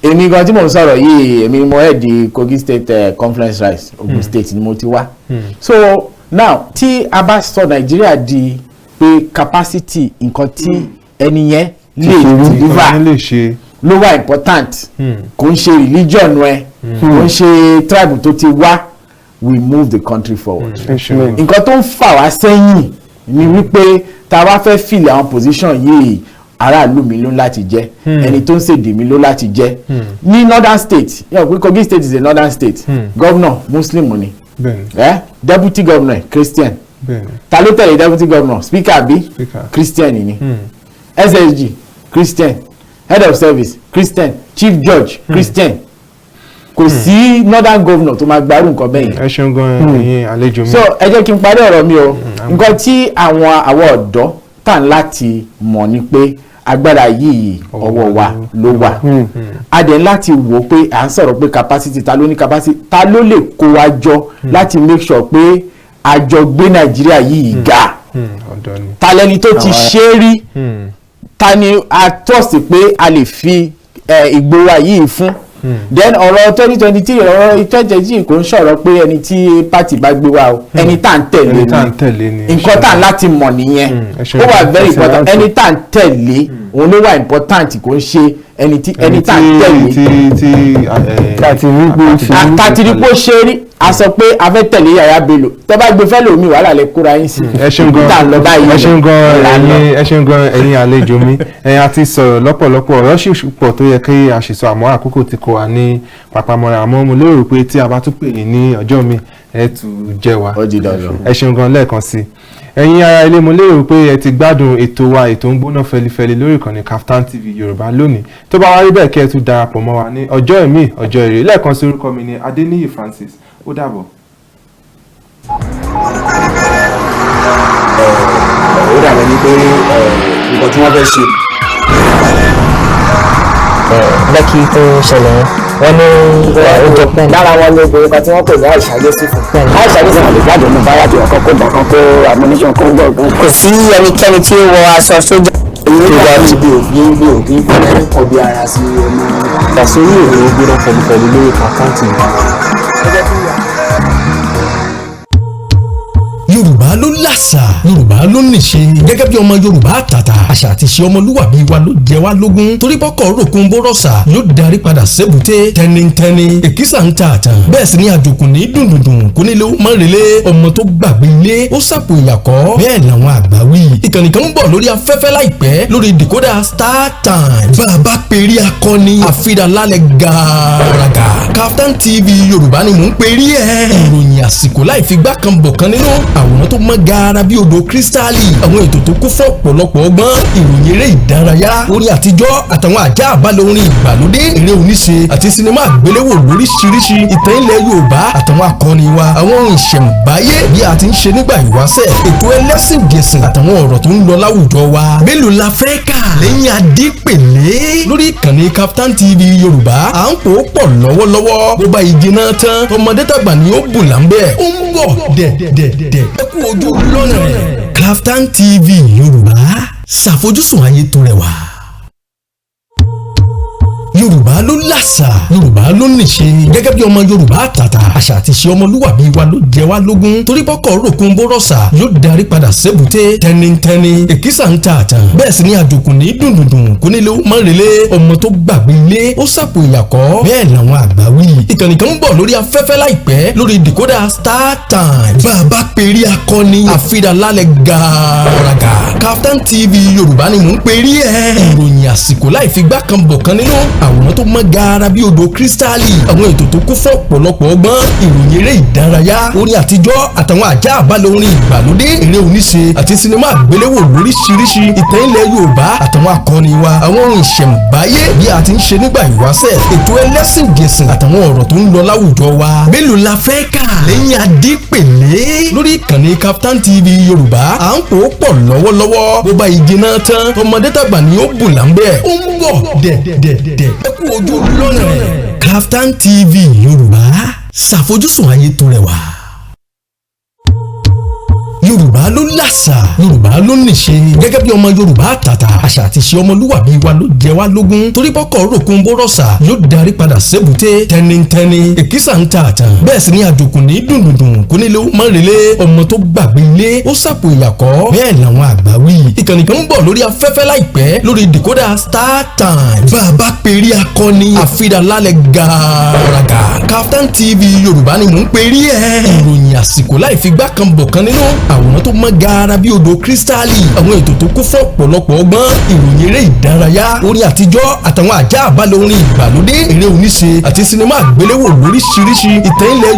èmi gan tí mo sọ̀rọ̀ yìí èmi mo head the Kogi State Conference Rice Ogun State ni mo ti wá so now tí a bá sọ Nàìjíríà di pé capacity nǹkan tí ẹni yẹn lè deliver ló wà important kò ń ṣe religion rẹ kò ń ṣe tribe tó ti wá we move the country forward nǹkan tó ń fà wá sẹ́yìn ni wípé tá a bá fẹ́ fill àwọn position yìí aráàlú mi ló láti jẹ́ ẹni tó ń ṣèdè mi ló láti jẹ́ ní northern state Kogi state is a northern state governor muslim ni deputy governor christian ta ló tẹ̀lé deputy governor speaker bí christian ni ssg christian head of service christian chief judge christian kò sí northern governor tó máa gbárù nǹkan bẹ́ẹ̀ yẹn. ẹ ṣeun gan ẹ̀yin àlejò mi. so ẹ jẹ́ kí n parí ọ̀rọ̀ mi o nǹkan tí àwọn ọ̀dọ́ tà ń láti mọ̀ ni pé agbára yìí ọwọ́ wa ló wà a dẹ̀ láti wò pé à ń sọ̀rọ̀ pé capacity ta ló ní capacity ta ló lè kó wa jọ láti make sure pé àjọ gbé nàìjíríà yìí ga ta lẹni tó ti ṣe é rí ta ni a trust pé a lè fi ìgbéra yìí fún then ọ̀rọ̀ 2023 ọ̀rọ̀ 2023 kò ń sọ̀rọ̀ pé ẹni tí party bá gbé wa o ẹni tá ń tẹ̀lé ni nǹkan tá ń láti mọ̀ nìyẹn ó wà very important ẹni tá ń tẹ̀lé òun ló wà important kò ń ṣe ẹni tá ń tẹ̀lé àtàtìrí pé ó ṣe rí a sọ pé a fẹ́ tẹ̀lé Yàyà Bello tẹ́ bá gbé fẹ́ lómi wàhálà lè kóra yín sí ẹ ṣeun gan ẹ̀yin àlejò mi a ti sọ̀rọ̀ lọ́pọ̀lọpọ̀ ọ̀rọ̀ sì pọ̀ tó yẹ kí a ṣe sọ àmọ́ àkókò ti kọ wa ní pàpàmọ́ra àmọ́ mo lérò pé tí a bá tún pè yín ní ọjọ́ mi ẹ tún jẹ́ wa ẹ ṣeun gan lẹ́ẹ̀kan sí ẹ̀yin ará ilé mo lérò pé ẹ ti gbádùn ètò wa ètò ń gbóná fẹlifẹli lórí ìkànnì Kaftan TV Yorùbá lónìí tó bá wá rí bẹ́ẹ̀ kí ẹ tún darapọ̀ mọ́ wa ní ọjọ́ ẹ̀mí ọjọ́ ire lẹ́ẹ̀kan sí orúkọ mi ní Adéníyì Francis ó dàbọ̀. ó dàbẹ̀ ní pé nǹkan tí wọ́n fẹ́ ṣe. lẹ́kì tó ṣẹlẹ̀ wọ́n ní oúnjẹ pẹ́ẹ́n. lára wọn ló gbé nǹkan tí wọ́n pè ní Aisha Yusufu. Aisha Yusufu lè jáde ní báyà tó ọkọ̀ kó bọ̀kan kó ammunition kó gbọ̀ngàn. kò sí ẹnikẹ́ni tí ó wọ aṣọ sójà. ìwé òfin fẹ́ kọbi ara sí ọmọ ìdásórí èrò gbọ́dọ̀ fọlùfọlù lórí àkáǹtì mi. Yorùbá ló làṣà, Yorùbá ló níṣe. Gẹ́gẹ́ bí ọmọ Yorùbá àtàtà, àṣà àti ìṣe ọmọlúwàbí wa ló jẹ wá lógún. Torí bọ́kọ̀ ròkun bórọ̀ṣà yóò darí padà sébùté tẹnitẹni. Èkísà ń ta àtàn. Bẹ́ẹ̀ sì ni àjòkù ní dùndùndùn kó nílé ó mọ́ relé. Ọmọ tó gbàgbé ilé ó sàpò ìyàkọ́. Bẹ́ẹ̀ làwọn àgbà wí. Ìkànnì kan ń bọ̀ lórí afẹ́fẹ́ láìpẹ́ lórí decoder StarTimes. Bàbá perí akọni àfidàlálẹ̀ gàràgà. Kaftan TV Yorùbá ni mò ń perí ẹ̀. Ìròyìn àsìkò láì fi gbá kan bọ̀ kan nínú. Àwòrán tó mọ́ gaara bí odò kírísítálì, àwọn ètò tó kún fún ọ̀pọ̀lọpọ̀ ọgbọ́n, ìròyìn eré ìdárayá, orin àtijọ́ àtàwọn àjá àbálẹ̀ orin ìgbàlódé, eré oníṣe àti sinimá àgbéléwò lóríṣiríṣi, ìtàn ilẹ̀ Yorùbá àtàwọn akọni wa, àwọn ohun ìṣẹ̀ǹbáyé bí a ti ń ṣe nígbà ìwáṣẹ̀, ètò ẹlẹ́sìn gẹ̀sìn àtàwọn ọ̀rọ̀ tó ń lọ láwùjọ wa. Mélòó la fẹ́ kà lẹ́yìn Adépèlé lórí ìkànnì Kaftan TV Yorùbá? À ń pò ó pọ̀ lọ́wọ́lọ́wọ́. Bó bá igi náà tán, ọmọdé tàgbà ni ó bù láńbẹ́. Ó ń bọ̀ dẹ̀dẹ̀dẹ̀. Ẹ kú ojú lọ́nà rẹ̀. Kaftan TV Yorùbá ṣàfojúsùn ayé tó rẹwà. Yorùbá ló làṣà, Yorùbá ló níṣe. Gẹ́gẹ́ bí ọmọ Yorùbá àtàtà, àṣà àti ìṣe ọmọlúwàbí wa ló jẹ wá lógún. Torí bọ́kọ̀ ròkun bórọ̀ṣà yóò darí padà sébùté tẹnitẹni. Èkísà ń ta àtàn. Bẹ́ẹ̀ sì ni àjòkù ní dùndùndùn kó nílé ó mọ́ relé. Ọmọ tó gbàgbé ilé ó sàpò ìyàkọ́. Bẹ́ẹ̀ làwọn àgbà wí. Ìkànnì kan ń bọ̀ lórí afẹ́fẹ́ láìpẹ́ lórí decoder StarTimes. Bàbá perí akọni àfidàlálẹ̀ gàràgà. Kaftan TV Yorùbá ni mò ń perí ẹ̀. Ìròyìn àsìkò láì fi gbá kan bọ̀ kan nínú. Àwòrán tó mọ́ gaara bí odò kírísítálì, àwọn ètò tó kún fún ọ̀pọ̀lọpọ̀ ọgbọ́n, ìròyìn eré ìdárayá, orin àtijọ́ àtàwọn àjá àbálẹ̀ orin ìgbàlódé, eré oníṣe àti sinimá àgbéléwò lóríṣiríṣi, ìtàn ilẹ̀ Yorùbá àtàwọn akọni wa, àwọn ohun ìṣẹ̀ǹbáyé bí a ti ń ṣe nígbà ìwáṣẹ̀, ètò ẹlẹ́sìn gẹ̀sìn àtàwọn ọ̀rọ̀ tó ń lọ láwùjọ wa. Mélòó la fẹ́ kà lẹ́yìn Adépèlé lórí ìkànnì Kaftan TV Yorùbá? À ń pò ó pọ̀ lọ́wọ́lọ́wọ́. Bó bá igi náà tán, ọmọdé tàgbà ni ó bù láńbẹ́. Ó ń bọ̀ dẹ̀dẹ̀dẹ̀. Ẹ kú ojú lọ́nà rẹ̀. Kaftan TV Yorùbá ṣàfojúsùn ayé tó rẹwà. Yorùbá ló làṣà, Yorùbá ló níṣe. Gẹ́gẹ́ bí ọmọ Yorùbá àtàtà, àṣà àti ìṣe ọmọlúwàbí wa ló jẹ wá lógún. Torí bọ́kọ̀ ròkun bórọ̀ṣà yóò darí padà sébùté tẹnitẹni. Èkísà ń ta àtàn. Bẹ́ẹ̀ sì ni àjòkù ní dùndùndùn kó nílé ó mọ́ relé. Ọmọ tó gbàgbé ilé ó sàpò ìyàkọ́. Bẹ́ẹ̀ làwọn àgbà wí. ìkànnì kan ń bọ̀ lórí afẹ́fẹ́ láìpẹ́ lórí decoder StarTimes. bàbá perí akọni àfidàlálẹ̀ gàràgà. Kaftan TV Yorùbá ni mò ń perí ẹ̀. ìròyìn àsìkò láì fi gbá kan bọ̀ kan nínú. àwòrán tó mọ́ gaara bí odò kírísítálì. àwọn ètò tó kún fún ọ̀pọ̀lọpọ̀ ọgbọ́n. ìròyìn eré ìdárayá. orin àtijọ́ àtàwọn àjá àbálẹ̀ orin ìgbàlódé. eré oníṣe àti sinimá àgbéléwò lóríṣiríṣi. ìtàn ilẹ̀